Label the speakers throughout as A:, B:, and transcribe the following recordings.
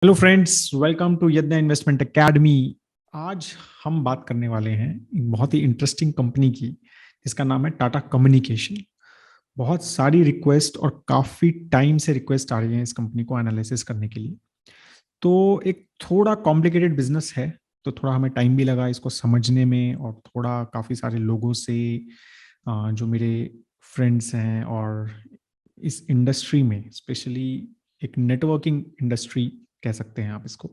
A: Hello friends, welcome to यज्ञ investment academy. आज हम बात करने वाले हैं एक बहुत ही इंटरेस्टिंग कंपनी की जिसका नाम है टाटा कम्युनिकेशन। बहुत सारी रिक्वेस्ट और काफ़ी टाइम से रिक्वेस्ट आ रही है इस कंपनी को एनालिसिस करने के लिए। तो एक थोड़ा कॉम्प्लिकेटेड बिजनेस है, तो थोड़ा हमें टाइम भी लगा इसको समझने में, और थोड़ा काफ़ी सारे लोगों से जो मेरे फ्रेंड्स हैं और इस इंडस्ट्री में स्पेशली एक नेटवर्किंग इंडस्ट्री कह सकते हैं आप इसको,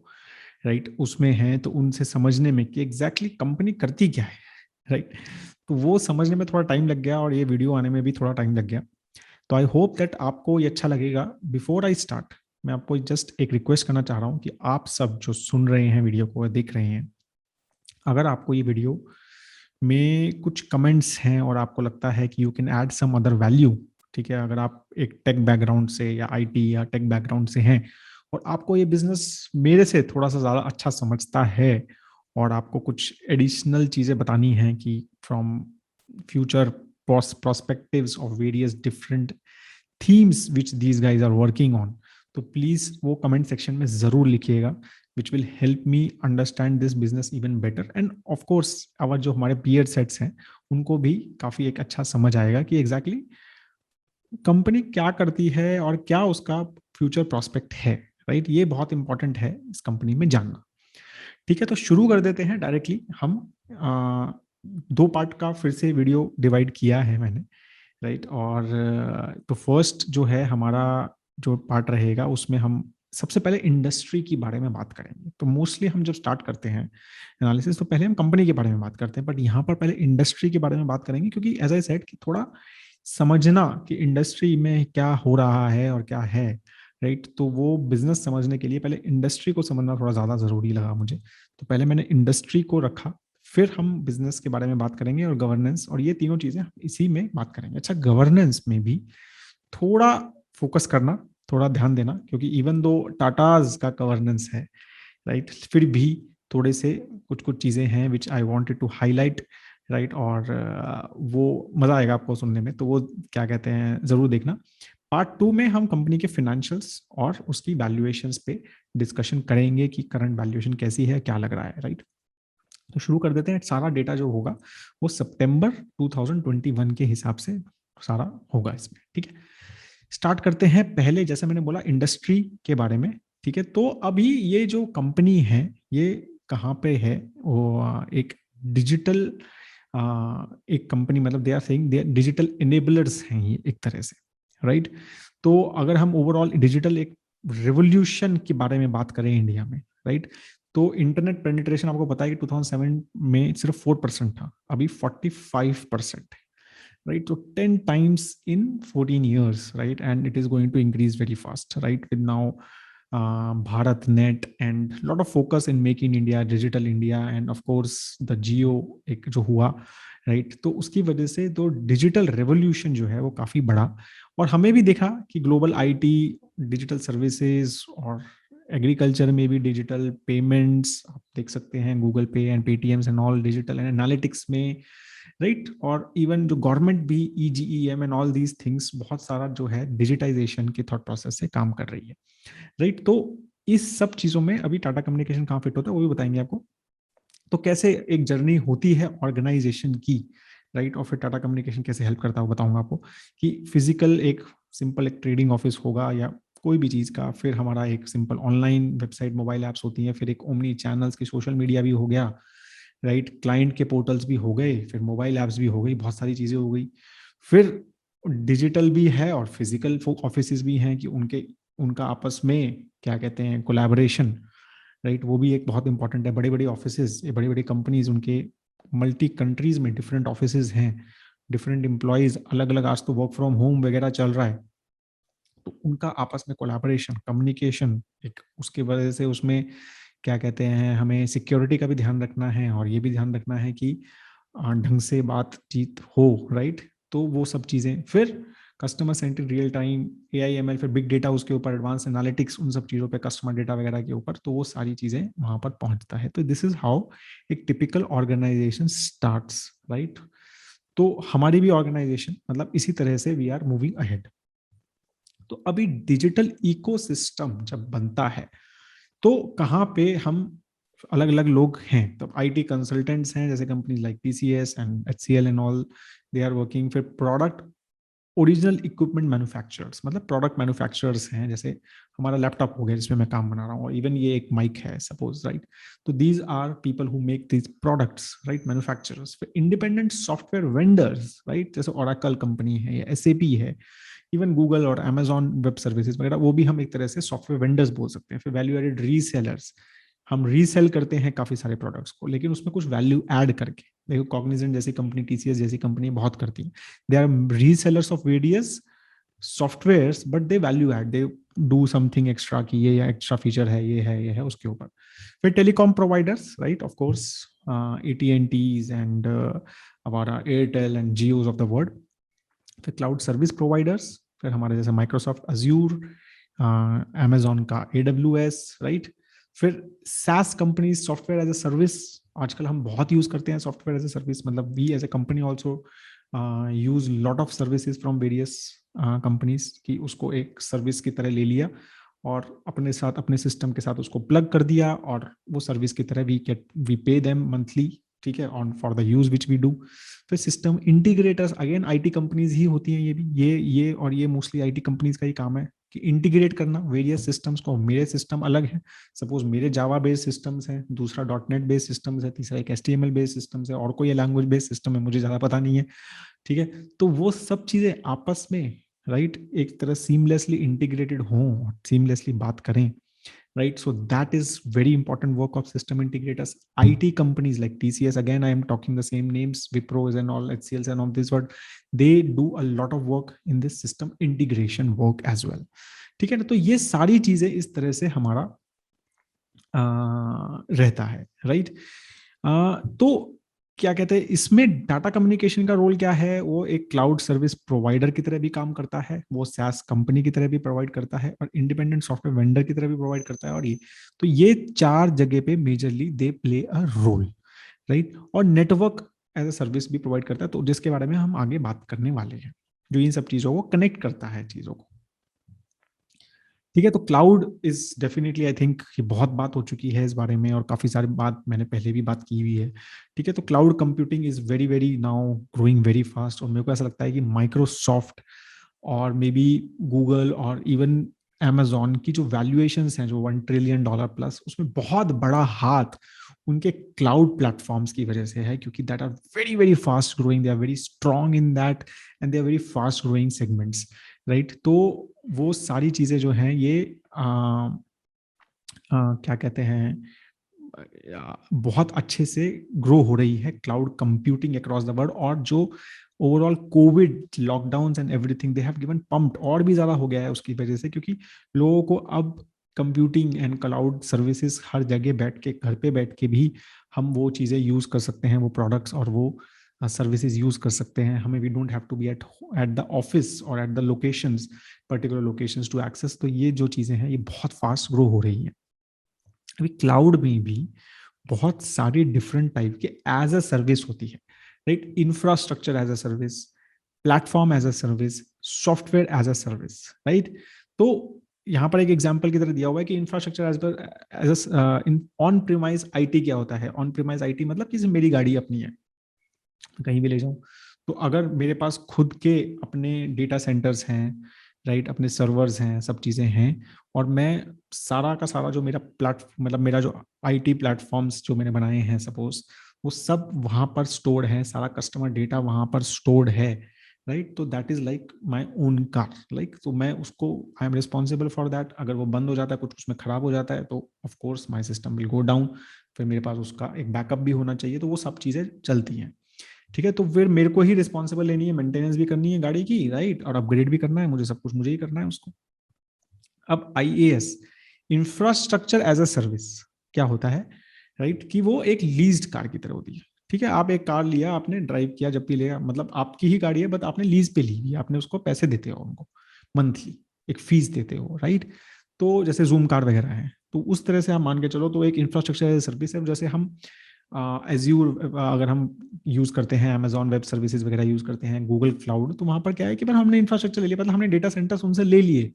A: राइट, उसमें हैं, तो उनसे समझने में कि एग्जैक्टली कंपनी करती क्या है, राइट। तो वो समझने में थोड़ा टाइम लग गया और ये वीडियो आने में भी थोड़ा टाइम लग गया। तो आई होप दैट आपको ये अच्छा लगेगा। बिफोर आई स्टार्ट, मैं आपको जस्ट एक रिक्वेस्ट करना चाह रहा हूँ कि आप सब जो सुन रहे हैं वीडियो को, देख रहे हैं, अगर आपको ये वीडियो में कुछ कमेंट्स हैं और आपको लगता है कि you can add some other value, ठीक है, अगर आप एक टेक बैकग्राउंड से या आईटी या टेक बैकग्राउंड से हैं और आपको ये बिजनेस मेरे से थोड़ा सा ज़्यादा अच्छा समझता है और आपको कुछ एडिशनल चीज़ें बतानी हैं कि from future prospectives of various different themes which these guys are working on, तो प्लीज वो कमेंट सेक्शन में जरूर लिखिएगा, which will help me understand this business even better, and of course our जो हमारे peer sets हैं उनको भी काफी एक अच्छा समझ आएगा कि एग्जैक्टली कंपनी क्या करती है और क्या उसका फ्यूचर प्रोस्पेक्ट है, राइट। ये बहुत इंपॉर्टेंट है इस कंपनी में जानना। ठीक है, तो शुरू कर देते हैं डायरेक्टली हम। दो पार्ट का फिर से वीडियो डिवाइड किया है मैंने, राइट। और तो फर्स्ट जो है हमारा जो पार्ट रहेगा उसमें हम सबसे पहले इंडस्ट्री के बारे में बात करेंगे। तो मोस्टली हम जब स्टार्ट करते हैं एनालिसिस तो पहले हम कंपनी के बारे में बात करते हैं, बट यहाँ पर पहले इंडस्ट्री के बारे में बात करेंगे, क्योंकि एज आई सेड कि थोड़ा समझना कि इंडस्ट्री में क्या हो रहा है और क्या है, राइट। तो वो बिजनेस समझने के लिए पहले इंडस्ट्री को समझना थोड़ा ज़्यादा ज़रूरी लगा मुझे, तो पहले मैंने इंडस्ट्री को रखा, फिर हम बिजनेस के बारे में बात करेंगे और गवर्नेंस, और ये तीनों चीजें इसी में बात करेंगे। अच्छा, गवर्नेंस में भी थोड़ा फोकस करना, थोड़ा ध्यान देना, क्योंकि इवन दो टाटाज का गवर्नेंस है, राइट, फिर भी थोड़े से कुछ कुछ चीजें हैं which I wanted to highlight, right. और वो मजा आएगा आपको सुनने में, तो वो क्या कहते हैं जरूर देखना। पार्ट टू में हम कंपनी के फाइनेंशियल्स और उसकी वैल्यूएशंस पे डिस्कशन करेंगे कि करंट वैल्यूएशन कैसी है, क्या लग रहा है, राइट। तो शुरू कर देते हैं। सारा डेटा जो होगा वो सितंबर 2021 के हिसाब से सारा होगा इसमें, ठीक है। स्टार्ट करते हैं पहले, जैसे मैंने बोला, इंडस्ट्री के बारे में, ठीक है। तो अभी ये जो कंपनी है ये कहाँ पे है, वो एक डिजिटल एक कंपनी, मतलब they are saying they digital enablers हैं ये एक तरह से, राइट। तो अगर हम ओवरऑल डिजिटल एक रिवोल्यूशन के बारे में बात करें इंडिया में, राइट, तो इंटरनेट पेनिट्रेशन आपको पता है कि 2007 में सिर्फ 4% था, अभी 45%, right? So 10 times in 14 years, right? And it is going to increase very fast, right? With now BharatNet and lot of focus in making India digital India, and of course the Jio एक जो हुआ, right. तो उसकी वजह से तो digital revolution जो है वो काफी बढ़ा, और हमें भी देखा कि ग्लोबल आईटी, डिजिटल सर्विसेज और एग्रीकल्चर में भी डिजिटल पेमेंट्स आप देख सकते हैं, गूगल पे and Paytm's and all digital, and analytics में, राइट। और इवन जो गवर्नमेंट भी ईजीईएम एंड ऑल दीज थिंग्स, बहुत सारा जो है डिजिटाइजेशन के थॉट प्रोसेस से काम कर रही है, राइट। तो इस सब चीजों में अभी टाटा कम्युनिकेशन कहाँ फिट होता है वो भी बताएंगे आपको। तो कैसे एक जर्नी होती है ऑर्गेनाइजेशन की, राइट, और फिर टाटा कम्युनिकेशन कैसे हेल्प करता है वो बताऊंगा आपको। कि फिजिकल एक सिंपल एक ट्रेडिंग ऑफिस होगा या कोई भी चीज का, फिर हमारा एक simple online website, mobile apps होती हैं, फिर एक ओमनी चैनल्स की सोशल मीडिया भी हो गया, राइट, क्लाइंट के पोर्टल्स भी हो गए, फिर मोबाइल ऐप्स भी हो गई, बहुत सारी चीजें हो गई। फिर डिजिटल भी है और फिजिकल ऑफिस भी हैं कि उनके उनका आपस में क्या कहते हैं कोलैबोरेशन, राइट, वो भी एक बहुत इंपॉर्टेंट है। बड़े बड़े ऑफिस, बड़ी बड़ी कंपनीज, उनके मल्टी कंट्रीज में डिफरेंट ऑफिस हैं, डिफरेंट एम्प्लॉयज अलग अलग, आज तो वर्क फ्रॉम होम वगैरह चल रहा है, तो उनका आपस में कोलैबोरेशन, कम्युनिकेशन एक, उसकी वजह से उसमें क्या कहते हैं, हमें सिक्योरिटी का भी ध्यान रखना है और ये भी ध्यान रखना है कि ढंग से बातचीत हो, राइट। तो वो सब चीजें, फिर customer centric real time AIML, फिर बिग डेटा उसके ऊपर, एडवांस एनालिटिक्स, उन सब चीजों पे, कस्टमर डेटा वगैरह के ऊपर, तो वो सारी चीजें वहां पर पहुंचता है। तो दिस इज हाउ एक टिपिकल ऑर्गेनाइजेशन स्टार्ट्स, राइट। तो हमारी भी ऑर्गेनाइजेशन मतलब इसी तरह से वी आर मूविंग अहेड। तो अभी डिजिटल इकोसिस्टम जब बनता है तो कहाँ पे हम अलग अलग लोग हैं, तो आईटी कंसल्टेंट्स हैं जैसे companies like TCS and HCL and all, they are working. फिर प्रोडक्ट ओरिजिनल इक्विपमेंट मैन्युफैक्चरर्स, मतलब प्रोडक्ट मैन्युफैक्चरर्स हैं, जैसे हमारा लैपटॉप हो गया जिसमें मैं काम बना रहा हूँ, इवन ये एक माइक है सपोज, राइट। तो these are people who make these products, right, manufacturers. फिर इंडिपेंडेंट सॉफ्टवेयर वेंडर्स, राइट, जैसे ओरेकल कंपनी है या एसएपी है, इवन गूगल और अमेजॉन वेब सर्विसेज वगैरह, वो भी हम एक तरह से सॉफ्टवेयर वेंडर्स बोल सकते हैं। फिर वैल्यू एडेड रीसेलर्स, हम रीसेल करते हैं काफी सारे प्रोडक्ट्स को, लेकिन उसमें कुछ वैल्यू ऐड करके। देखो कॉग्निजेंट जैसी कंपनी, टीसीएस जैसी कंपनी बहुत करती है, they are resellers of various softwares, but they value add, they do something extra, की ये या एक्स्ट्रा फीचर है, ये है उसके ऊपर। फिर telecom providers, right, of course AT&Ts and हमारा एयरटेल एंड जियोज ऑफ द वर्ल्ड। फिर क्लाउड सर्विस प्रोवाइडर्स, फिर हमारे जैसे माइक्रोसॉफ्ट अज्यूर, अमेजॉन का AWS, राइट। फिर SaaS companies, software as a service, आजकल हम बहुत यूज करते हैं सॉफ्टवेयर एज ए सर्विस, मतलब we as a company also use lot of services from various companies, की उसको एक सर्विस की तरह ले लिया और अपने साथ, अपने सिस्टम के साथ उसको प्लग कर दिया, और वो सर्विस की तरह वी पे देम मंथली, ठीक है, on for the use which we do. फिर system integrators, again IT companies ही होती हैं ये भी, ये और ये मोस्टली आईटी कंपनीज का ही काम है कि इंटीग्रेट करना वेरियस सिस्टम्स को। मेरे सिस्टम अलग है, सपोज मेरे जावा बेस्ड सिस्टम्स है, दूसरा डॉटनेट बेस्ड सिस्टम्स है, तीसरा एक HTML बेस्ड सिस्टम्स है, और कोई लैंग्वेज बेस्ड सिस्टम है, मुझे ज्यादा पता नहीं है, ठीक है। तो वो सब चीजें आपस में, राइट, एक तरह सीमलेसली इंटीग्रेटेड हों, सीमलेसली बात करें, right? So that is very important work of system integrators. IT companies like TCS, again I am talking the same names, Wipros and all, HCLs and all this, but they do a lot of work in this system integration work as well, ठीक है ना। तो ये सारी चीजें इस तरह से हमारा रहता है, राइट। तो क्या कहते हैं, इसमें डाटा कम्युनिकेशन का रोल क्या है, वो एक क्लाउड सर्विस प्रोवाइडर की तरह भी काम करता है, वो SaaS कंपनी की तरह भी प्रोवाइड करता है, और इंडिपेंडेंट सॉफ्टवेयर वेंडर की तरह भी प्रोवाइड करता है। और ये, तो ये चार जगह पे majorly they play a role, right. और नेटवर्क एज अ सर्विस भी प्रोवाइड करता है, तो जिसके बारे में हम आगे बात करने वाले हैं, जो इन सब चीजों को कनेक्ट करता है चीजों को, ठीक है। तो cloud is definitely, I think ये बहुत बात हो चुकी है इस बारे में, और काफी सारी बात मैंने पहले भी बात की हुई है, ठीक है। तो cloud computing is very very now growing very fast, और मेरे को ऐसा लगता है कि माइक्रोसॉफ्ट और मे बी गूगल और इवन Amazon की जो वैल्यूएशंस हैं, जो $1 ट्रिलियन प्लस, उसमें बहुत बड़ा हाथ उनके क्लाउड प्लेटफॉर्म्स की वजह से है, क्योंकि that are very very fast growing, they are very strong in that, and they are very fast growing segments, right. तो वो सारी चीजें जो हैं ये क्या कहते हैं, बहुत अच्छे से ग्रो हो रही है cloud computing across the world. और जो overall Covid lockdown and everything, they have given pumped, और भी ज्यादा हो गया है उसकी वजह से, क्योंकि लोगों को अब कंप्यूटिंग एंड क्लाउड सर्विसेज हर जगह बैठ के, घर पे बैठ के भी हम वो चीजें यूज कर सकते हैं, वो प्रोडक्ट्स और वो सर्विसेज यूज कर सकते हैं। हमें we don't have to be at the office और at the locations, particular locations to access. तो ये जो चीजें हैं ये बहुत फास्ट ग्रो हो रही हैं। अभी क्लाउड में भी बहुत सारी डिफरेंट टाइप के एज अ सर्विस होती है, right. Infrastructure as a service, platform as a service, software as a service, right. तो यहाँ पर एक एग्जांपल की तरह दिया हुआ है कि infrastructure as on premise IT क्या होता है। ऑन प्रीमाइज आईटी मतलब कि मेरी गाड़ी अपनी है, कहीं भी ले जाऊं, तो अगर मेरे पास खुद के अपने डेटा सेंटर्स हैं, राइट, अपने सर्वर्स हैं, सब चीज़ें हैं, और मैं सारा का सारा जो मेरा मतलब मेरा जो आईटी प्लेटफॉर्म्स जो मैंने बनाए हैं सपोज, वो सब वहां पर स्टोर्ड है, सारा कस्टमर डेटा वहां पर स्टोर्ड है, राइट। तो that is like my own car, like, तो मैं उसको, I am responsible for that. अगर वो बंद हो जाता है, कुछ उसमें खराब हो जाता है, तो of course my system will go down. फिर मेरे पास उसका एक बैकअप भी होना चाहिए, तो वो सब चीज़ें चलती हैं, ठीक है। तो फिर मेरे को ही रिस्पॉन्सिबल लेनी है, मेंटेनेंस भी करनी है गाड़ी की, राइट, और अपग्रेड भी करना है मुझे, सब कुछ मुझे ही करना है उसको। अब IaaS, infrastructure as a service, क्या होता है, राइट, कि वो एक लीज्ड कार की तरह होती है, ठीक है। आप एक कार लिया, आपने ड्राइव किया, जब भी लिया, मतलब आपकी ही गाड़ी है, बट आपने लीज पे ली हुई, आपने उसको पैसे देते हो उनको मंथली, एक फीस देते हो, राइट। तो जैसे जूम कार वगैरह है, तो उस तरह से आप मान के चलो, तो एक इंफ्रास्ट्रक्चर एज ए सर्विस है। जैसे हम एज्यूर अगर हम यूज करते हैं, अमेजॉन वेब सर्विसेज वगैरह यूज करते हैं, गूगल क्लाउड, तो वहां पर क्या है कि हमने इंफ्रास्ट्रक्चर ले लिया, मतलब हमने डेटा सेंटर्स उनसे ले लिए,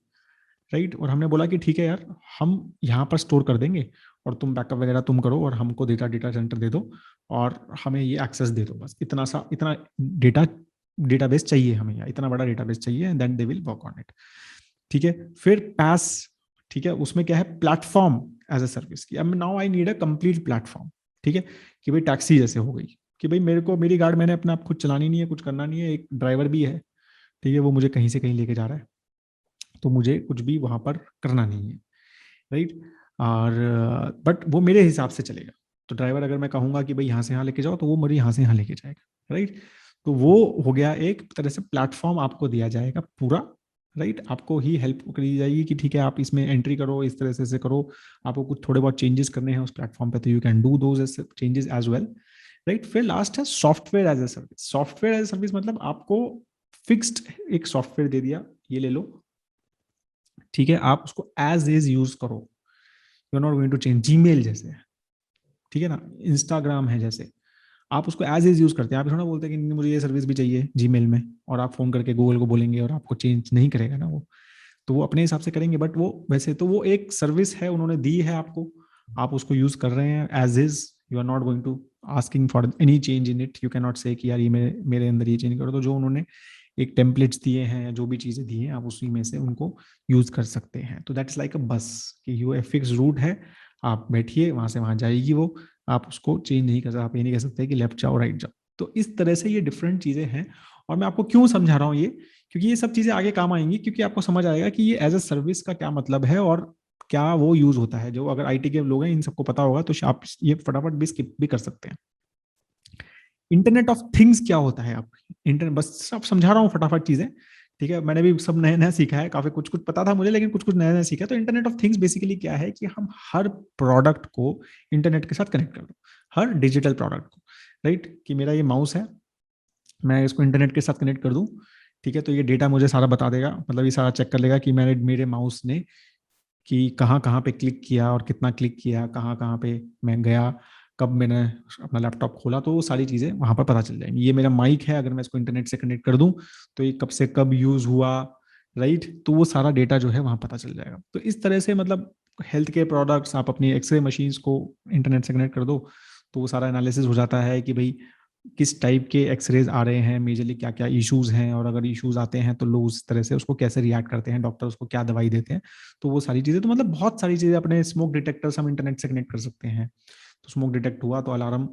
A: राइट। और हमने बोला कि ठीक है यार, हम यहाँ पर स्टोर कर देंगे और तुम बैकअप वगैरह तुम करो और हमको डेटा सेंटर दे दो और हमें ये एक्सेस दे दो, बस इतना डेटा डेटाबेस चाहिए हमें, या इतना बड़ा डेटाबेस चाहिए, and then they will work on it. ठीक है। फिर पैस, ठीक है, उसमें क्या है, प्लेटफॉर्म एज अ सर्विस की। अब now I need a complete platform. ठीक है, कि भाई टैक्सी जैसे हो गई, कि भाई मेरे को मेरी गाड़ी मैंने अपने आप खुद चलानी नहीं है, कुछ करना नहीं है, एक ड्राइवर भी है, ठीक है, वो मुझे कहीं से कहीं लेके जा रहा है, तो मुझे कुछ भी वहां पर करना नहीं है, राइट। और बट वो मेरे हिसाब से चलेगा। तो ड्राइवर अगर मैं कहूंगा कि भाई यहाँ से यहाँ लेके जाओ, तो वो मुझे यहाँ से यहाँ लेके जाएगा, राइट। तो वो हो गया एक तरह से प्लेटफॉर्म आपको दिया जाएगा पूरा, राइट। आपको ही हेल्प करी जाएगी कि ठीक है आप इसमें एंट्री करो, इस तरह से करो, आपको कुछ थोड़े बहुत चेंजेस करने हैं उस प्लेटफॉर्म पे, तो you can do those changes as well, right. फिर लास्ट है software as a service. Software as a service मतलब आपको फिक्स्ड एक सॉफ्टवेयर दे दिया, ये ले लो, ठीक है, आप उसको एज इज यूज करो, you are not going to change. Gmail जैसे, ठीक है ना, इंस्टाग्राम है जैसे, आप उसको एज इज यूज करते हैं, आप थोड़ा बोलते हैं कि मुझे ये सर्विस भी चाहिए जीमेल में, और आप फोन करके गूगल को बोलेंगे और आपको चेंज नहीं करेगा ना वो, तो वो अपने हिसाब से करेंगे, बट वो वैसे तो वो एक सर्विस है उन्होंने दी है आपको, आप उसको यूज कर रहे हैं as is, you are not going to asking for any change in it, you can not say कि यार ये मेरे अंदर ये चेंज करो। तो जो उन्होंने एक टेम्पलेट्स दिए हैं या जो भी चीजें दी हैं, आप उसी में से उनको यूज कर सकते हैं। तो दैट्स लाइक अ बस, कि यू फिक्स रूट है, आप बैठिए वहां से वहां जाएगी वो, आप उसको चेंज नहीं कर सकते, आप ये नहीं कह सकते कि लेफ्ट जाओ राइट जाओ। तो इस तरह से ये डिफरेंट चीजें हैं। और मैं आपको क्यों समझा रहा हूँ ये, क्योंकि ये सब चीजें आगे काम आएंगी, क्योंकि आपको समझ आएगा कि ये एज अ सर्विस का क्या मतलब है और क्या वो यूज होता है। जो अगर आईटी के लोग हैं इन सबको पता होगा, तो आप ये फटाफट भी स्किप भी कर सकते हैं। इंटरनेट ऑफ थिंग्स क्या होता है, आप इंटरनेट, बस आप समझा रहा हूँ फटाफट चीजें, ठीक है। मैंने भी सब नया नया सीखा है, काफी कुछ कुछ पता था मुझे, लेकिन कुछ कुछ नया नया सीखा। तो इंटरनेट ऑफ थिंग्स बेसिकली क्या है, कि हम हर प्रोडक्ट को इंटरनेट के साथ कनेक्ट कर दो, हर डिजिटल प्रोडक्ट को, राइट। कि मेरा ये माउस है, मैं इसको इंटरनेट के साथ कनेक्ट कर दूं, ठीक है, तो ये डेटा मुझे सारा बता देगा, मतलब ये सारा चेक कर लेगा कि मैंने मेरे माउस ने कि कहाँ कहाँ पे क्लिक किया और कितना क्लिक किया, कहाँ कहाँ पे मैं गया, कब मैंने अपना लैपटॉप खोला, तो वो सारी चीज़ें वहाँ पर पता चल जाएंगी। ये मेरा माइक है, अगर मैं इसको इंटरनेट से कनेक्ट कर दूं, तो ये कब से कब यूज़ हुआ, राइट। तो वो सारा डेटा जो है वहाँ पता चल जाएगा। तो इस तरह से मतलब हेल्थ केयर प्रोडक्ट्स, आप अपनी एक्सरे मशीन्स को इंटरनेट से कनेक्ट कर दो, तो वो सारा एनालिसिस हो जाता है कि भाई किस टाइप के एक्सरेज आ रहे हैं, मेजरली क्या क्या इश्यूज हैं, और अगर इश्यूज आते हैं तो लोग उस तरह से उसको कैसे रिएक्ट करते हैं, डॉक्टर उसको क्या दवाई देते हैं। तो वो सारी चीजें, तो मतलब बहुत सारी चीजें, अपने स्मोक डिटेक्टर्स हम इंटरनेट से कनेक्ट कर सकते हैं, तो स्मोक डिटेक्ट हुआ तो अलार्म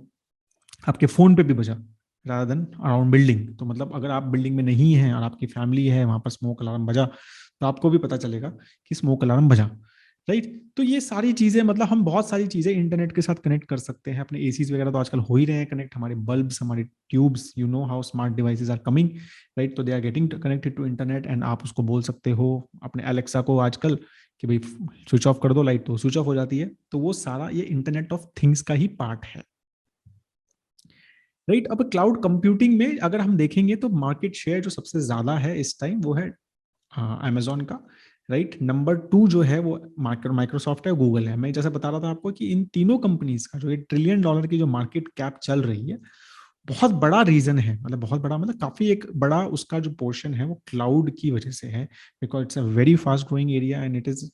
A: आपके फोन पे भी बजा, रादर देन अराउंड बिल्डिंग। तो मतलब अगर आप बिल्डिंग में नहीं हैं और आपकी फैमिली है, वहां पर स्मोक अलार्म बजा, तो आपको भी पता चलेगा कि स्मोक अलार्म बजा, राइट। तो ये सारी चीजें, मतलब हम बहुत सारी चीजें इंटरनेट के साथ कनेक्ट कर सकते हैं। अपने एसीज वगैरह तो आजकल हो ही रहे हैं कनेक्ट, हमारे बल्ब्स, हमारे tubes, you know how smart devices are coming, right. तो they are getting connected to internet, and आप उसको बोल सकते हो अपने अलेक्सा को आजकल कि भाई स्विच ऑफ कर दो लाइट, तो स्विच ऑफ हो जाती है। तो वो सारा ये इंटरनेट ऑफ थिंग्स का ही पार्ट है, राइट। अब क्लाउड कंप्यूटिंग में अगर हम देखेंगे, तो मार्केट शेयर जो सबसे ज्यादा है इस टाइम, वो है अमेजोन का, राइट। नंबर 2 जो है वो माइक्रोसॉफ्ट है, गूगल है। मैं जैसे बता रहा था आपको कि इन तीनों कंपनीज का जो $1 ट्रिलियन की जो मार्केट कैप चल रही है, बहुत बड़ा रीजन है, मतलब बहुत बड़ा, मतलब काफी एक बड़ा उसका जो पोर्शन है वो क्लाउड की वजह से है, because it's a very fast growing area, and it is,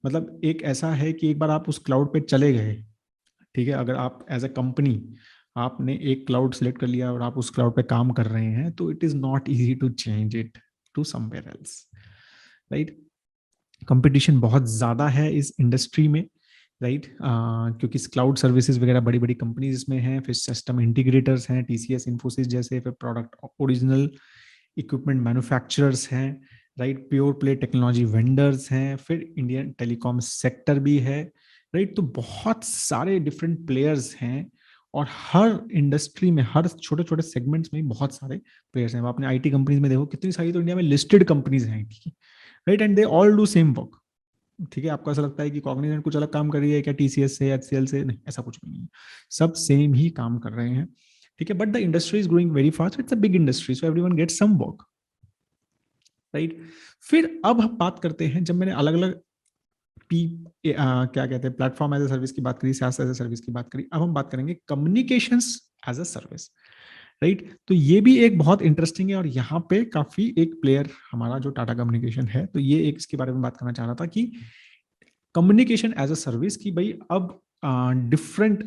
A: मतलब एक ऐसा है कि एक बार आप उस क्लाउड पे चले गए, ठीक है, अगर आप एज अ कंपनी आपने एक क्लाउड सेलेक्ट कर लिया और आप उस क्लाउड पे काम कर रहे हैं, तो it is not easy to change it to somewhere else, right. Competition बहुत ज़्यादा है इस इंडस्ट्री में, राइट। क्योंकि क्लाउड सर्विसेज वगैरह बड़ी बड़ी कंपनीज इसमें हैं, फिर सिस्टम इंटीग्रेटर्स हैं, टीसीएस, इन्फोसिस जैसे, फिर प्रोडक्ट ओरिजिनल इक्विपमेंट मैन्युफैक्चरर्स हैं, right, pure play technology vendors हैं, फिर इंडियन टेलीकॉम सेक्टर भी है, राइट। तो बहुत सारे डिफरेंट प्लेयर्स हैं, और हर इंडस्ट्री में, हर छोटे छोटे सेगमेंट्स में बहुत सारे प्लेयर्स हैं। आपने आईटी कंपनीज में देखो कितनी सारी, तो इंडिया में लिस्टेड कंपनीज हैं आईटी की, right, and they all do same work, ठीक है। आपको ऐसा लगता है कि कॉग्निजेंट कुछ अलग काम कर रही है क्या टीसीएस से, एचसीएल से, नहीं, ऐसा कुछ भी नहीं है, सब सेम ही काम कर रहे हैं, ठीक है। But the industry is growing very fast, it's a big industry, so everyone gets some work, right. फिर अब हम बात करते हैं, जब मैंने अलग अलग क्या कहते हैं, प्लेटफॉर्म एज ए सर्विस की बात करी, SaaS एज ए सर्विस की बात करी, अब हम बात करेंगे communications as a service, right. तो ये भी एक बहुत इंटरेस्टिंग है, और यहाँ पे काफी एक प्लेयर हमारा जो टाटा कम्युनिकेशन है, तो ये एक इसके बारे में बात करना चाह रहा था कि कम्युनिकेशन एज अ सर्विस, की भाई अब डिफरेंट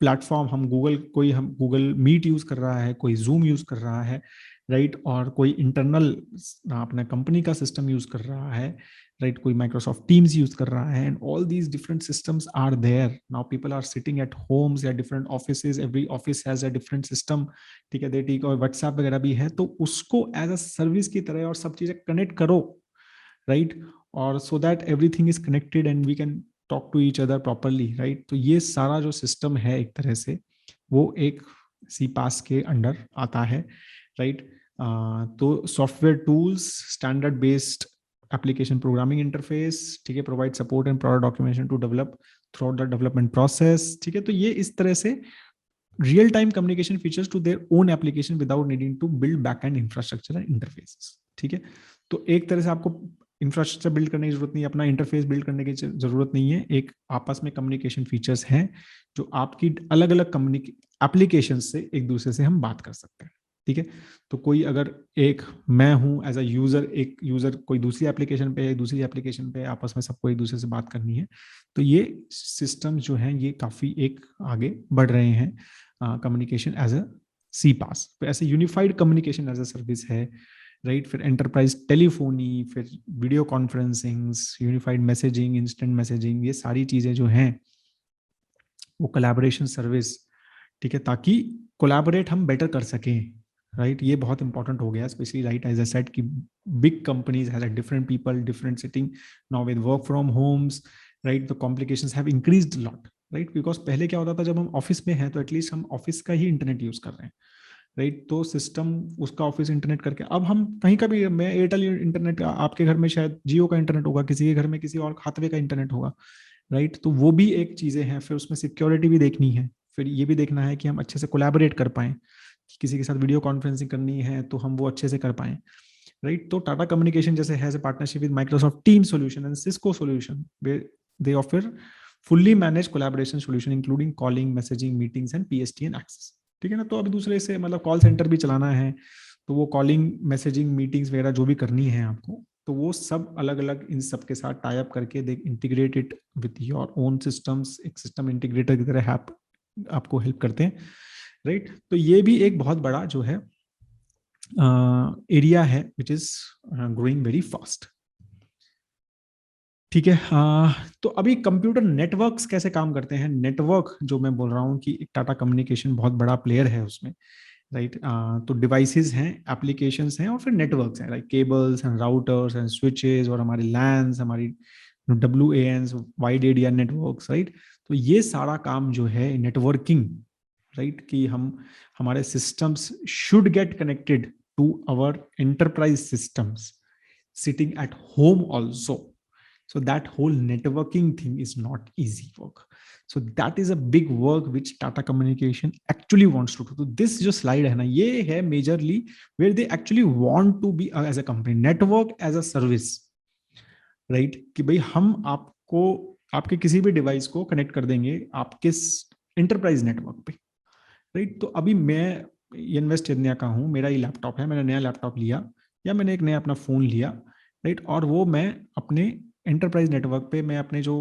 A: प्लेटफॉर्म, हम गूगल मीट यूज कर रहा है, कोई जूम यूज कर रहा है, राइट, और कोई इंटरनल अपना कंपनी का सिस्टम यूज कर रहा है, राइट, कोई माइक्रोसॉफ्ट टीम्स यूज कर रहा है, and all these different systems are there now, people are sitting at homes या different offices, every office has a different system, ठीक है, ठीक, और व्हाट्सएप वगैरह भी है, तो उसको एज अ सर्विस की तरह और सब चीजें कनेक्ट करो, राइट, और so that everything is connected and we can talk to each other properly, right. तो ये सारा जो सिस्टम है एक तरह से वो एक सी पास के अंडर आता है, राइट। तो software tools, standard based application programming interface, ठीक है, provide support and product documentation to develop throughout the development process, ठीक है। तो ये इस तरह से real time communication features to their own application without needing to build back end infrastructure and interfaces, ठीक है। तो एक तरह से आपको इंफ्रास्ट्रक्चर बिल्ड करने की जरूरत नहीं है, अपना इंटरफेस बिल्ड करने की जरूरत नहीं है, एक आपस में कम्युनिकेशन फीचर्स हैं जो आपकी अलग अलग एप्लीकेशन से एक दूसरे से हम बात कर सकते हैं, ठीक है। तो कोई अगर एक मैं हूं एज अ यूजर, एक यूजर कोई दूसरी एप्लीकेशन पे, दूसरी एप्लीकेशन पे, आपस में सबको एक दूसरे से बात करनी है, तो ये सिस्टम जो है ये काफी एक आगे बढ़ रहे हैं, कम्युनिकेशन एज अ सी पास, तो ऐसे unified communication as a service है, राइट। फिर एंटरप्राइज टेलीफोनी, फिर video conferencing, unified messaging, instant messaging, ये सारी चीजें जो हैं वो कोलैबोरेशन सर्विस, ठीक है, ताकि कोलैबोरेट हम बेटर कर सकें, राइट। ये बहुत इंपॉर्टेंट हो गया, specially right as I said कि big companies have different people, different sitting now with work from homes, right. The complications have increased lot, right, because पहले क्या होता था, जब हम ऑफिस में हैं तो एटलीस्ट हम ऑफिस का ही इंटरनेट यूज कर रहे हैं, राइट। तो सिस्टम उसका ऑफिस इंटरनेट करके, अब हम कहीं का भी, मैं एयरटेल इंटरनेट, आपके घर में शायद जियो का इंटरनेट होगा, किसी के घर में किसी और हाथवे का इंटरनेट होगा, राइट। तो वो भी एक चीजें हैं, फिर उसमें सिक्योरिटी भी देखनी है, फिर ये भी देखना है कि हम अच्छे से कोलैबोरेट कर पाए, किसी के साथ वीडियो कॉन्फ्रेंसिंग करनी है तो हम वो अच्छे से कर पाए, राइट। तो टाटा कम्युनिकेशन जैसे has a partnership with Microsoft team solution and Cisco solution, they offer fully manage collaboration solution including calling, messaging, meetings and PSTN access, ठीक है ना। तो अभी दूसरे से मतलब कॉल सेंटर भी चलाना है, तो वो कॉलिंग, मैसेजिंग, मीटिंग्स वगैरह जो भी करनी है आपको, तो वो सब अलग अलग इन सब के साथ टाई अप करके they integrate it with your own systems, एक सिस्टम इंटीग्रेटर की तरह आपको हेल्प करते हैं, राइट। तो ये भी एक बहुत बड़ा जो है एरिया है which is growing very fast, ठीक है। तो अभी कंप्यूटर नेटवर्क्स कैसे काम करते हैं, नेटवर्क जो मैं बोल रहा हूँ कि टाटा कम्युनिकेशन बहुत बड़ा प्लेयर है उसमें, राइट। तो डिवाइसेस हैं, एप्लीकेशंस हैं, और फिर नेटवर्क्स हैं, like cables and routers and switches, और हमारी लैन्स, हमारी WANs, wide area networks, right. तो ये सारा काम जो है नेटवर्किंग, राइट, कि हम हमारे systems should get connected to our enterprise systems sitting at home also. So that whole networking thing is not easy work. So that is a big work which Tata Communication actually wants to do. So this जो slide है ना, ये है majorly where they actually want to be as a company, network as a service, right? कि भाई हम आपको आपके किसी भी डिवाइस को कनेक्ट कर देंगे आपके इंटरप्राइज नेटवर्क पे, राइट। तो अभी मैं इन्वेस्ट इंडिया का हूँ, मेरा ये लैपटॉप है, मैंने नया लैपटॉप लिया या मैंने एक नया अपना फोन लिया, राइट, और वो मैं अपने एंटरप्राइज नेटवर्क पे, मैं अपने जो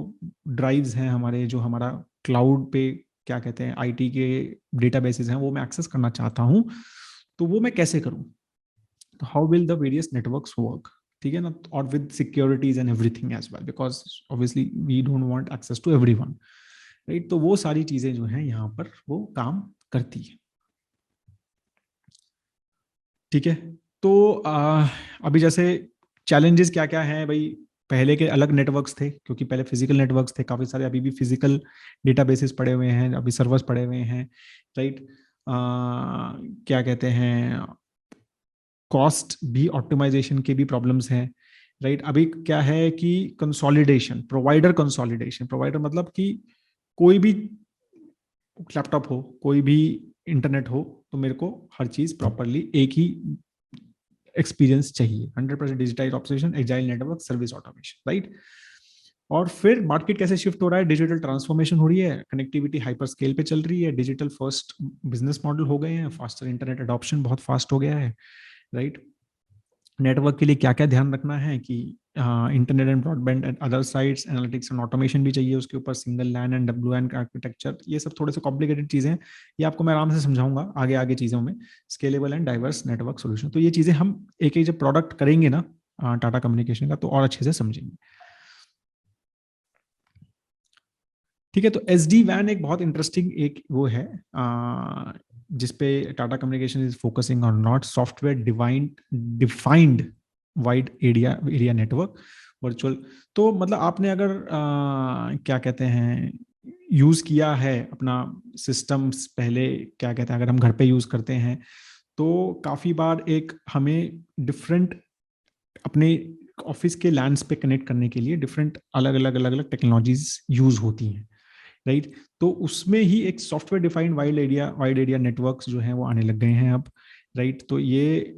A: ड्राइव्स हैं हमारे, जो हमारा क्लाउड पे क्या कहते हैं आईटी के डेटाबेसेस हैं, वो मैं एक्सेस करना चाहता हूँ, तो वो मैं कैसे करूँ, तो how will the various networks work, ठीक है ना, और with securities and everything as well, because obviously we don't want access to everyone, right. तो वो सारी चीजें जो हैं यहाँ पर वो काम करती है, ठीक है। तो अभी जैसे चैलेंजेस क्या क्या हैं भाई, पहले के अलग नेटवर्क्स थे, क्योंकि पहले फिजिकल नेटवर्क्स थे काफी सारे, अभी भी फिजिकल डेटाबेसेस पड़े हुए हैं, अभी सर्वर्स पड़े हुए हैं, राइट। क्या कहते हैं, कॉस्ट भी, ऑप्टिमाइजेशन के भी प्रॉब्लम्स हैं, राइट। अभी क्या है कि कंसोलिडेशन, कंसोलिडेशन, प्रोवाइडर मतलब कि कोई भी लैपटॉप हो, कोई भी इंटरनेट हो, तो मेरे को हर चीज प्रॉपरली एक ही एक्सपीरियंस चाहिए, 100% digitise operation, agile network, service automation, right. और फिर मार्केट कैसे शिफ्ट हो रहा है, डिजिटल ट्रांसफॉर्मेशन हो रही है, कनेक्टिविटी हाइपर स्केल पे चल रही है, डिजिटल फर्स्ट बिजनेस मॉडल हो गए हैं, फास्टर इंटरनेट अडॉप्शन बहुत फास्ट हो गया है, राइट। नेटवर्क के लिए क्या क्या ध्यान रखना है कि internet and broadband and other sites, analytics and automation भी चाहिए उसके ऊपर, single LAN and WLAN architecture, ये सब थोड़े से कॉम्प्लिकेटेड चीजें हैं, ये आपको मैं आराम से समझाऊंगा आगे आगे चीजों में। Scalable and diverse network solution, तो ये चीजें हम एक एक जब प्रोडक्ट करेंगे ना टाटा कम्युनिकेशन का, तो और अच्छे से समझेंगे। ठीक है, तो SD-WAN एक बहुत इंटरेस्टिंग एक वो है जिसपे Tata communication is focusing on, not software defined wide area area network virtual. तो मतलब आपने अगर क्या कहते हैं यूज किया है अपना सिस्टम्स पहले, क्या कहते हैं अगर हम घर पे यूज करते हैं तो काफी बार एक हमें डिफरेंट अपने ऑफिस के लैंड्स पे कनेक्ट करने के लिए डिफरेंट अलग अलग टेक्नोलॉजीज यूज होती हैं, राइट। तो उसमें ही एक software defined wide area networks जो हैं वो आने लग गए हैं अब, राइट। तो ये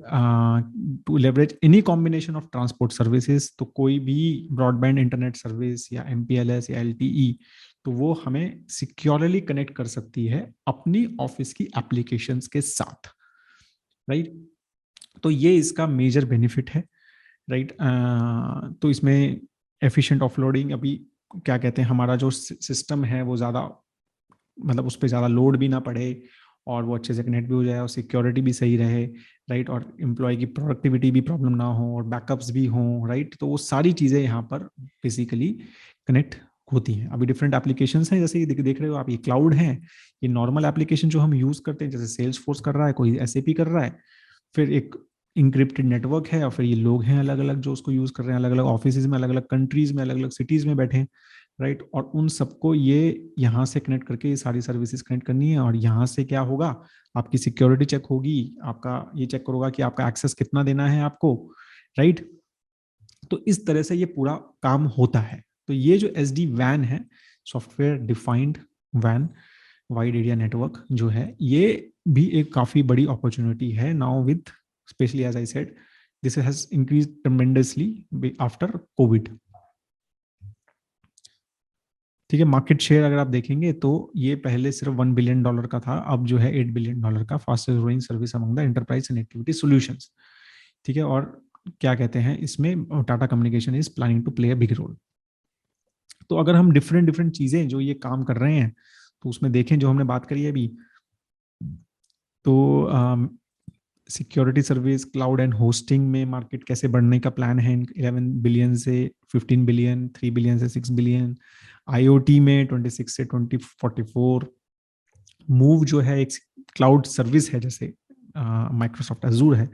A: to leverage any combination of transport services, तो कोई भी ब्रॉडबैंड इंटरनेट सर्विस या MPLS या LTE, तो वो हमें सिक्योरली कनेक्ट कर सकती है अपनी ऑफिस की एप्लीकेशंस के साथ, राइट। तो ये इसका मेजर बेनिफिट है, राइट। तो इसमें एफिशिएंट ऑफलोडिंग, अभी क्या कहते हैं हमारा जो सिस्टम है वो ज़्यादा मतलब उस पर ज़्यादा लोड भी ना पड़े, और वो अच्छे से कनेक्ट भी हो जाए, और सिक्योरिटी भी सही रहे, राइट। और एम्प्लॉय की प्रोडक्टिविटी भी प्रॉब्लम ना हो, और बैकअप्स भी हों, राइट। तो वो सारी चीज़ें यहाँ पर बेसिकली कनेक्ट होती हैं। अभी डिफरेंट एप्लीकेशंस हैं, जैसे ये देख रहे हो आप, ये क्लाउड हैं, ये नॉर्मल एप्लीकेशन जो हम यूज़ करते हैं, जैसे सेल्स फोर्स कर रहा है, कोई SAP कर रहा है, फिर एक इंक्रिप्टेड नेटवर्क है, और फिर ये लोग हैं अलग अलग जो उसको यूज कर रहे हैं, अलग अलग ऑफिस में, अलग अलग कंट्रीज में, अलग अलग सिटीज में बैठे हैं, राइट। और उन सबको ये यहाँ से कनेक्ट करके ये सारी सर्विसेज कनेक्ट करनी है, और यहाँ से क्या होगा, आपकी सिक्योरिटी चेक होगी, आपका ये चेक करोगा कि आपका एक्सेस कितना देना है आपको, राइट। तो इस तरह से ये पूरा काम होता है। तो ये जो SD-WAN है, सॉफ्टवेयर डिफाइंड वैन वाइड एरिया नेटवर्क जो है, ये भी एक काफी बड़ी अपॉर्चुनिटी है now with, specially as I said, this has increased tremendously after Covid. ठीक है, मार्केट शेयर अगर आप देखेंगे तो ये पहले सिर्फ $1 बिलियन का था, अब जो है $8 बिलियन का, fastest growing service among the enterprise connectivity solutions. ठीक है, और क्या कहते हैं इसमें Tata communication is planning to play a big role. तो अगर हम डिफरेंट डिफरेंट चीजें जो ये काम कर रहे हैं तो उसमें देखें, जो हमने बात करी है अभी, तो security service, cloud and hosting में मार्केट कैसे बढ़ने का प्लान है, 11 बिलियन से 15 बिलियन, 3 बिलियन से 6 बिलियन, IoT में 26 से 2044, मूव जो है एक क्लाउड सर्विस है, जैसे माइक्रोसॉफ्ट अजूर है,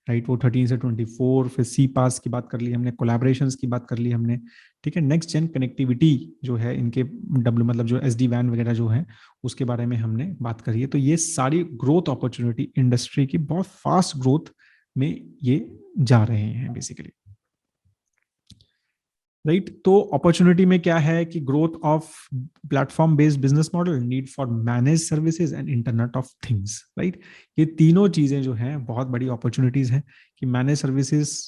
A: राइट, वो 13 से 24, फिर सी पास की बात कर ली हमने, कोलैबोरेशंस की बात कर ली हमने। ठीक है, नेक्स्ट जेन कनेक्टिविटी जो है इनके मतलब जो SD-WAN वगैरह जो है उसके बारे में हमने बात करी है। तो ये सारी ग्रोथ अपॉर्चुनिटी इंडस्ट्री की बहुत फास्ट ग्रोथ में ये जा रहे हैं बेसिकली, राइट। तो अपॉर्चुनिटी में क्या है कि growth of platform based business model, need for manage services and internet of things, right. ये तीनों चीजें जो हैं बहुत बड़ी अपॉर्चुनिटीज हैं, कि मैनेज सर्विसेज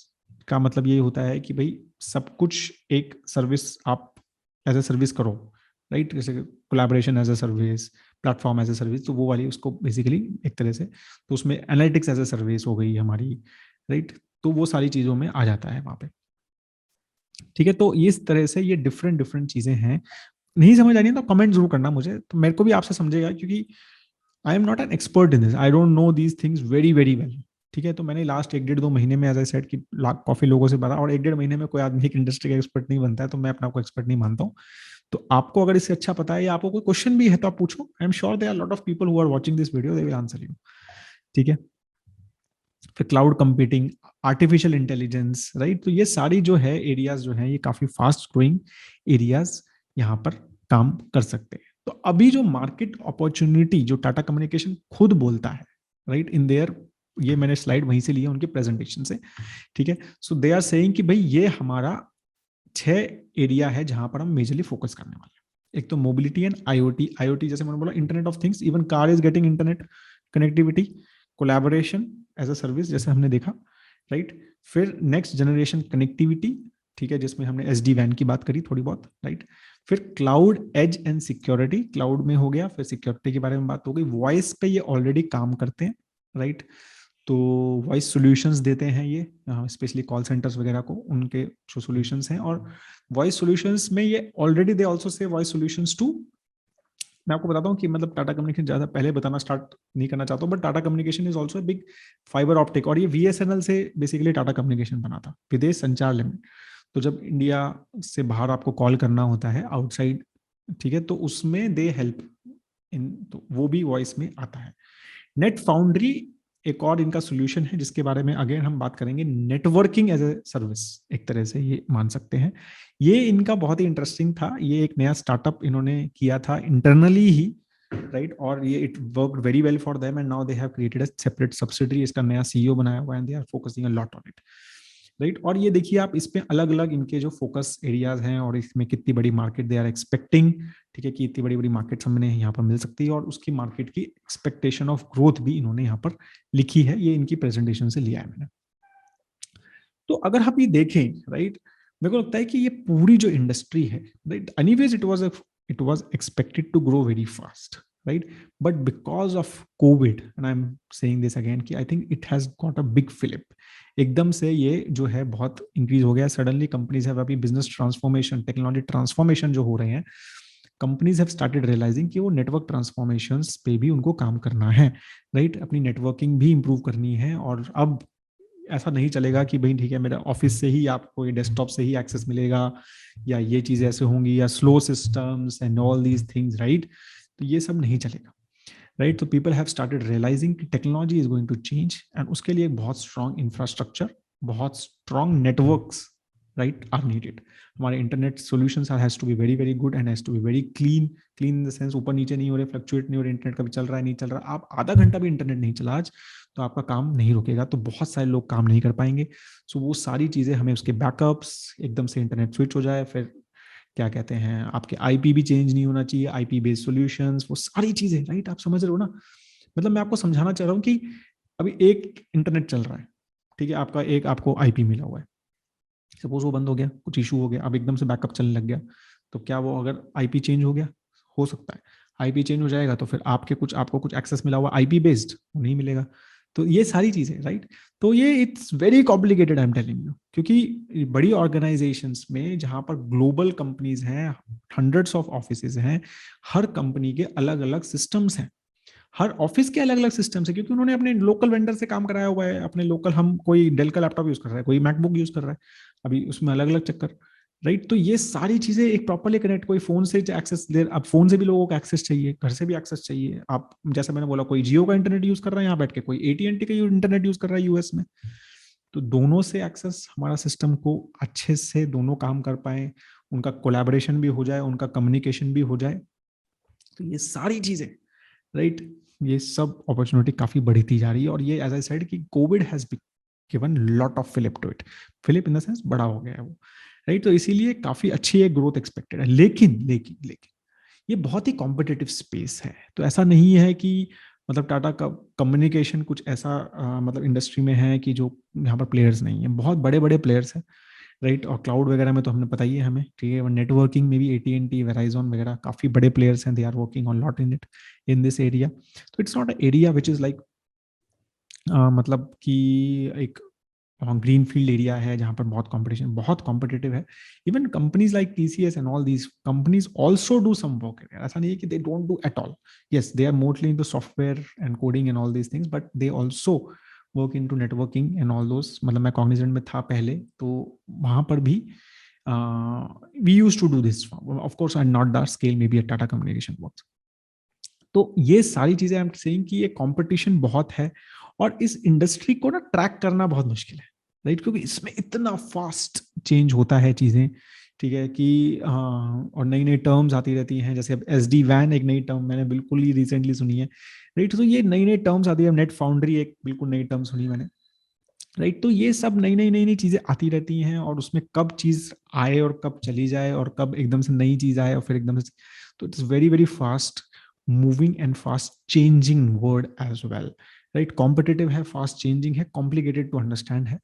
A: का मतलब ये होता है कि भाई सब कुछ एक सर्विस आप एज ए सर्विस करो, राइट। जैसे collaboration as a service, platform as a service, तो वो वाली उसको बेसिकली एक तरह से, तो उसमें एनालिटिक्स एज ए सर्विस हो गई हमारी, राइट। तो वो सारी चीजों में आ जाता है वहां पे। ठीक है, तो इस तरह से ये डिफरेंट डिफरेंट चीजें हैं। नहीं समझ आ रही है तो कमेंट जरूर करना मुझे, तो मेरे को भी आपसे समझेगा, क्योंकि I am not an expert in this, I don't know these things very very well. ठीक है, तो मैंने लास्ट 1 1.5 2 महीने में, एज आई सेड, कि काफी लोगों से बात, और 1 1.5 महीने में कोई आदमी एक इंडस्ट्री का एक्सपर्ट नहीं बनता है, तो मैं अपने आप को एक्सपर्ट नहीं मानता हूँ। तो आपको अगर इससे अच्छा पता है या आपको कोई क्वेश्चन भी है तो आप पूछो, I am sure there are lot of people who are watching this video, they will answer you. ठीक है, फिर cloud computing, artificial intelligence, right. तो ये सारी जो है एरियाज जो है ये काफी फास्ट ग्रोइंग एरियाज यहाँ पर काम कर सकते हैं। तो अभी जो मार्केट अपॉर्चुनिटी जो टाटा कम्युनिकेशन खुद बोलता है, राइट, इन देयर, ये मैंने स्लाइड वहीं से लिया उनके प्रेजेंटेशन से। ठीक है, सो दे आर सेइंग कि भाई ये हमारा 6 एरिया है जहां पर हम मेजरली फोकस करने वाले हैं। एक तो मोबिलिटी एंड IoT जैसे मैंने बोला, internet of things, even car is getting internet connectivity, collaboration as a service जैसे हमने देखा, राइट। फिर नेक्स्ट जनरेशन कनेक्टिविटी, ठीक है, जिसमें हमने SD WAN की बात करी थोड़ी बहुत, राइट। फिर cloud edge and security, cloud में हो गया, फिर सिक्योरिटी के बारे में बात हो गई। वॉइस पे ये ऑलरेडी काम करते हैं, राइट। तो वॉइस सॉल्यूशंस देते हैं ये, स्पेशली कॉल सेंटर्स वगैरह को, उनके जो सॉल्यूशंस हैं। और वॉइस सॉल्यूशंस में ये already they also say voice solutions to, मैं आपको बताता हूँ कि मतलब टाटा कम्युनिकेशन ज्यादा पहले बताना स्टार्ट नहीं करना चाहता हूँ, but Tata communication is also big fibre optic, और ये VSNL से बेसिकली टाटा कम्युनिकेशन बना था, विदेश संचार लिमिटेड। तो जब इंडिया से बाहर आपको कॉल करना होता है आउटसाइड, ठीक है, तो उसमें दे हेल्प इन, तो वो भी वॉइस में आता है। नेट फाउंड्री एक और इनका सोल्यूशन है, जिसके बारे में अगेन हम बात करेंगे। नेटवर्किंग एज ए सर्विस एक तरह से ये मान सकते हैं। ये इनका बहुत ही इंटरेस्टिंग था, ये एक नया स्टार्टअप इन्होंने किया था इंटरनली ही, राइट। और ये it worked very well for them, and now they have created a separate subsidiary, इसका नया CEO बनाया हुआ है, and they are focusing a lot on it, right. और ये देखिए आप, इसमें अलग अलग इनके जो फोकस एरियाज हैं, और इसमें कितनी बड़ी मार्केट दे आर एक्सपेक्टिंग, ठीक है, कि इतनी बड़ी बड़ी मार्केट हमने यहाँ पर मिल सकती है, और उसकी मार्केट की एक्सपेक्टेशन ऑफ ग्रोथ भी इन्होंने यहाँ पर लिखी है, ये इनकी प्रेजेंटेशन से लिया है मैंने। तो अगर आप ये देखें, राइट, मेरे को लगता है कि ये पूरी जो इंडस्ट्री है, right, anyways it was expected to grow very fast, right, but because of Covid, and I am saying this again, कि I think it has got a big fillip, एकदम से ये जो है बहुत इंक्रीज हो गया सडनली। कंपनीज हैव अभी बिजनेस ट्रांसफॉर्मेशन, टेक्नोलॉजी ट्रांसफॉर्मेशन जो हो रहे हैं, कंपनीज हैव स्टार्टेड रियलाइजिंग कि वो नेटवर्क ट्रांसफॉर्मेशन पे भी उनको काम करना है, राइट, अपनी नेटवर्किंग भी इंप्रूव करनी है। और अब ऐसा नहीं चलेगा कि भाई ठीक है, मेरा ऑफिस से ही आपको ये डेस्कटॉप से ही एक्सेस मिलेगा, या ये चीजें ऐसे होंगी, या slow systems and all these things, right. तो ये सब नहीं चलेगा, राइट। तो पीपल हैव स्टार्टेड रियलाइजिंग कि technology is going to change, and उसके लिए बहुत स्ट्रॉन्ग इंफ्रास्ट्रक्चर, बहुत strong networks, right, are needed. हमारे internet solutions has to be very very good, and has to be very clean, clean in the sense ऊपर नीचे नहीं हो रहे, फ्लक्चुएट नहीं हो रहे, इंटरनेट कभी चल रहा है नहीं चल रहा। आप आधा घंटा भी इंटरनेट नहीं चला आज, तो आपका काम नहीं रुकेगा, तो बहुत सारे लोग काम नहीं कर पाएंगे। सो वो सारी चीजें हमें, उसके बैकअप्स, एकदम से इंटरनेट स्विच हो जाए, फिर क्या कहते हैं, आपके IP भी चेंज नहीं होना चाहिए, IP बेस्ड सॉल्यूशंस, वो सारी चीजें, राइट, आप समझ रहे हो ना। मतलब मैं आपको समझाना चाह रहा हूँ कि अभी एक इंटरनेट चल रहा है, ठीक है, आपका एक आपको IP मिला हुआ है, सपोज वो बंद हो गया, कुछ इशू हो गया, अब एकदम से बैकअप चलने लग गया, तो क्या वो, अगर IP चेंज हो गया, हो सकता है IP चेंज हो जाएगा, तो फिर आपको कुछ एक्सेस मिला हुआ IP बेस्ड, वो नहीं मिलेगा। तो ये सारी चीजें, राइट। तो ये it's very complicated, I am telling you, क्योंकि बड़ी ऑर्गेनाइजेशंस में जहां पर ग्लोबल कंपनीज हैं, हंड्रेड्स ऑफ ऑफिसेज हैं, हर कंपनी के अलग अलग सिस्टम्स हैं, हर ऑफिस के अलग अलग सिस्टम्स है, क्योंकि उन्होंने अपने लोकल वेंडर से काम कराया हुआ है, अपने लोकल, हम कोई डेल का लैपटॉप यूज कर रहा है, कोई मैकबुक यूज कर रहा है, अभी उसमें अलग अलग चक्कर, राइट। तो ये सारी चीजें एक प्रॉपरली कनेक्ट, कोई फोन से एक्सेस ले, अब फोन से भी लोगों को एक्सेस चाहिए, घर से भी एक्सेस चाहिए। आप जैसे मैंने बोला, कोई जियो का इंटरनेट यूज कर रहा है यहाँ बैठ के, कोई AT&T का इंटरनेट यूज कर रहा है US में, तो दोनों से एक्सेस, हमारा सिस्टम को अच्छे से दोनों काम कर पाए, उनका कोलैबोरेशन भी हो जाए, उनका कम्युनिकेशन भी हो जाए, तो ये सारी चीजें, राइट, ये सब अपॉर्चुनिटी काफी बढ़ती जा रही है। और ये एज आई सेड कि Covid has given lot of fillip to it, fillip in the sense बड़ा हो गया है वो, राइट। तो इसीलिए काफी अच्छी एक ग्रोथ एक्सपेक्टेड है, लेकिन लेकिन लेकिन ये बहुत ही कॉम्पिटेटिव स्पेस है। तो ऐसा नहीं है कि मतलब टाटा का कम्युनिकेशन कुछ ऐसा मतलब इंडस्ट्री में है कि जो यहाँ पर प्लेयर्स नहीं है, बहुत बड़े बड़े प्लेयर्स हैं, राइट। और क्लाउड वगैरह में तो हमने पता ही है हमें, ठीक है। नेटवर्किंग में भी AT&T, वेराइजॉन वगैरह काफी बड़े प्लेयर्स हैं, they are working on lot in it, in this area. तो it's not a area which is like, मतलब कि एक ग्रीन फील्ड एरिया है जहां पर बहुत कंपटीशन, बहुत कॉम्पिटिटिव है। Even companies like TCS and all these companies also do some work, ऐसा नहीं है कि they don't do at all. Yes, they are mostly into software and coding and all these things, but they also work into networking and all those. मतलब मैं Cognizant में था पहले, तो वहां पर भी we use to do this, of course and not the scale may be at Tata communication works. तो ये सारी चीजें आई एम सेइंग कि ये कंपटीशन बहुत है, और इस इंडस्ट्री को ना ट्रैक करना बहुत मुश्किल है, राइट, क्योंकि इसमें इतना फास्ट चेंज होता है चीजें, ठीक है, कि और नई नई टर्म्स आती रहती हैं। जैसे अब SD WAN एक नई टर्म मैंने बिल्कुल ही रिसेंटली सुनी है, राइट। तो ये नई नई टर्म्स आती है, नेट फाउंड्री एक बिल्कुल नई टर्म सुनी मैंने, राइट। तो ये सब नई नई नई नई चीजें आती रहती हैं, और उसमें कब चीज आए और कब चली जाए, और कब एकदम से नई चीज आए और फिर एकदम से, तो it's very very fast moving and fast changing world as well, right. Competitive है, फास्ट चेंजिंग है, कॉम्प्लिकेटेड टू अंडरस्टैंड है,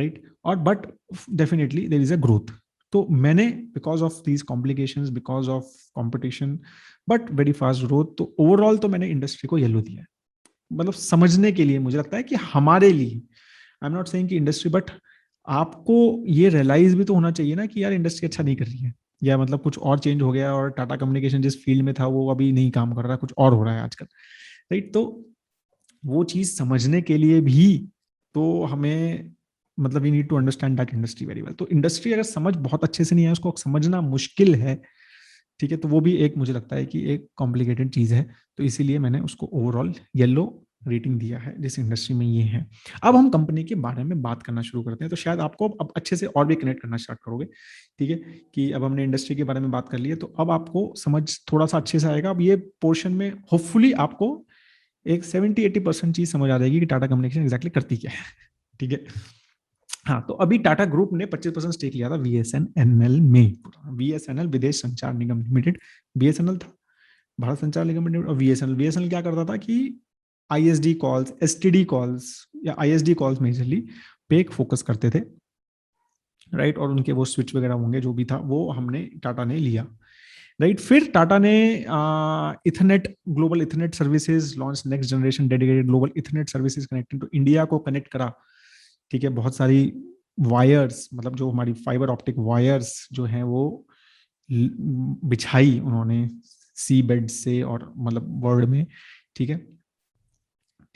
A: राइट, और but definitely there is a growth. तो मैंने because of these complications, because of competition but very fast growth, तो overall तो मैंने industry को येलो दिया है, मतलब समझने के लिए। मुझे लगता है कि हमारे लिए, आई एम नॉट सेइंग कि इंडस्ट्री, बट आपको ये रियलाइज भी तो होना चाहिए ना कि यार इंडस्ट्री अच्छा नहीं कर रही है, या मतलब कुछ और चेंज हो गया और टाटा कम्युनिकेशन जिस फील्ड में था वो अभी नहीं काम कर रहा, कुछ और हो रहा है आजकल, राइट। तो वो चीज समझने के लिए भी तो हमें, मतलब we need to understand that industry very well. तो इंडस्ट्री अगर समझ बहुत अच्छे से नहीं है, उसको समझना मुश्किल है, ठीक है, तो वो भी एक मुझे लगता है कि एक कॉम्प्लिकेटेड चीज है। तो इसीलिए मैंने उसको ओवरऑल येलो रेटिंग दिया है जिस इंडस्ट्री में ये है। अब हम कंपनी के बारे में बात करना शुरू करते हैं, तो शायद आपको अब अच्छे से और भी कनेक्ट करना स्टार्ट करोगे, ठीक है, कि अब हमने इंडस्ट्री के बारे में बात कर ली है, तो अब आपको समझ थोड़ा सा अच्छे से आएगा। अब ये पोर्शन में होपफुली आपको एक 70-80% चीज समझ आ जाएगी कि टाटा कम्युनिकेशन एग्जैक्टली करती क्या है, ठीक है। हाँ, तो अभी टाटा ग्रुप ने 25% स्टेक लिया था VSNL में। VSNL विदेश संचार निगम लिमिटेड, BSNL था भारत संचार निगम लिमिटेड, और VSNL क्या करता था कि ISD कॉल्स, STD कॉल्स या ISD कॉल्स मेजरली पे एक फोकस करते थे, राइट। और उनके वो स्विच वगैरह होंगे जो भी था वो हमने टाटा ने लिया, राइट। फिर टाटा ने ethernet, global ethernet services launch, next generation dedicated global ethernet services connecting to India को कनेक्ट करा, ठीक है। बहुत सारी वायर्स, मतलब जो हमारी फाइबर ऑप्टिक वायर्स जो हैं वो बिछाई उन्होंने सी बेड से, और मतलब वर्ल्ड में, ठीक है,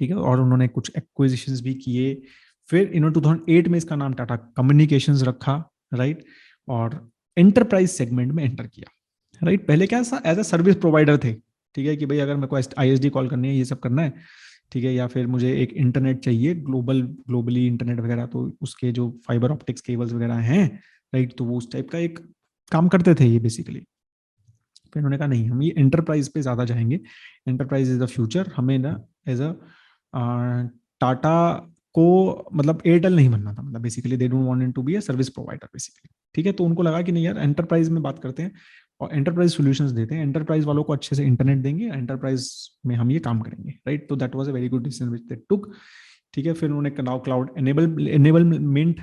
A: ठीक है। और उन्होंने कुछ एक्विजिशंस भी किए। फिर इन्होंने 2008 में इसका नाम टाटा कम्युनिकेशंस रखा, राइट। और एंटरप्राइज सेगमेंट में एंटर किया, राइट। पहले क्या एज अ सर्विस प्रोवाइडर थे, ठीक है, कि भाई अगर मेरे को ISD कॉल करनी है, ये सब करना है, ठीक है, या फिर मुझे एक इंटरनेट चाहिए ग्लोबली इंटरनेट वगैरह, तो उसके जो फाइबर ऑप्टिक्स केबल्स वगैरह हैं, राइट, तो वो उस टाइप का एक काम करते थे ये बेसिकली। फिर उन्होंने कहा नहीं, हम ये एंटरप्राइज पे ज्यादा जाएंगे, एंटरप्राइज इज द फ्यूचर, हमें ना एज अ टाटा को, मतलब एयरटेल नहीं बनना था, मतलब basically they don't want to be a service provider basically, ठीक है। तो उनको लगा कि नहीं यार, एंटरप्राइज में बात करते हैं और एंटरप्राइज सॉल्यूशंस देते हैं, एंटरप्राइज वालों को अच्छे से इंटरनेट देंगे, एंटरप्राइज में हम ये काम करेंगे, राइट। तो that was a very good decision which they took, ठीक है। फिर उन्होंने cloud enablement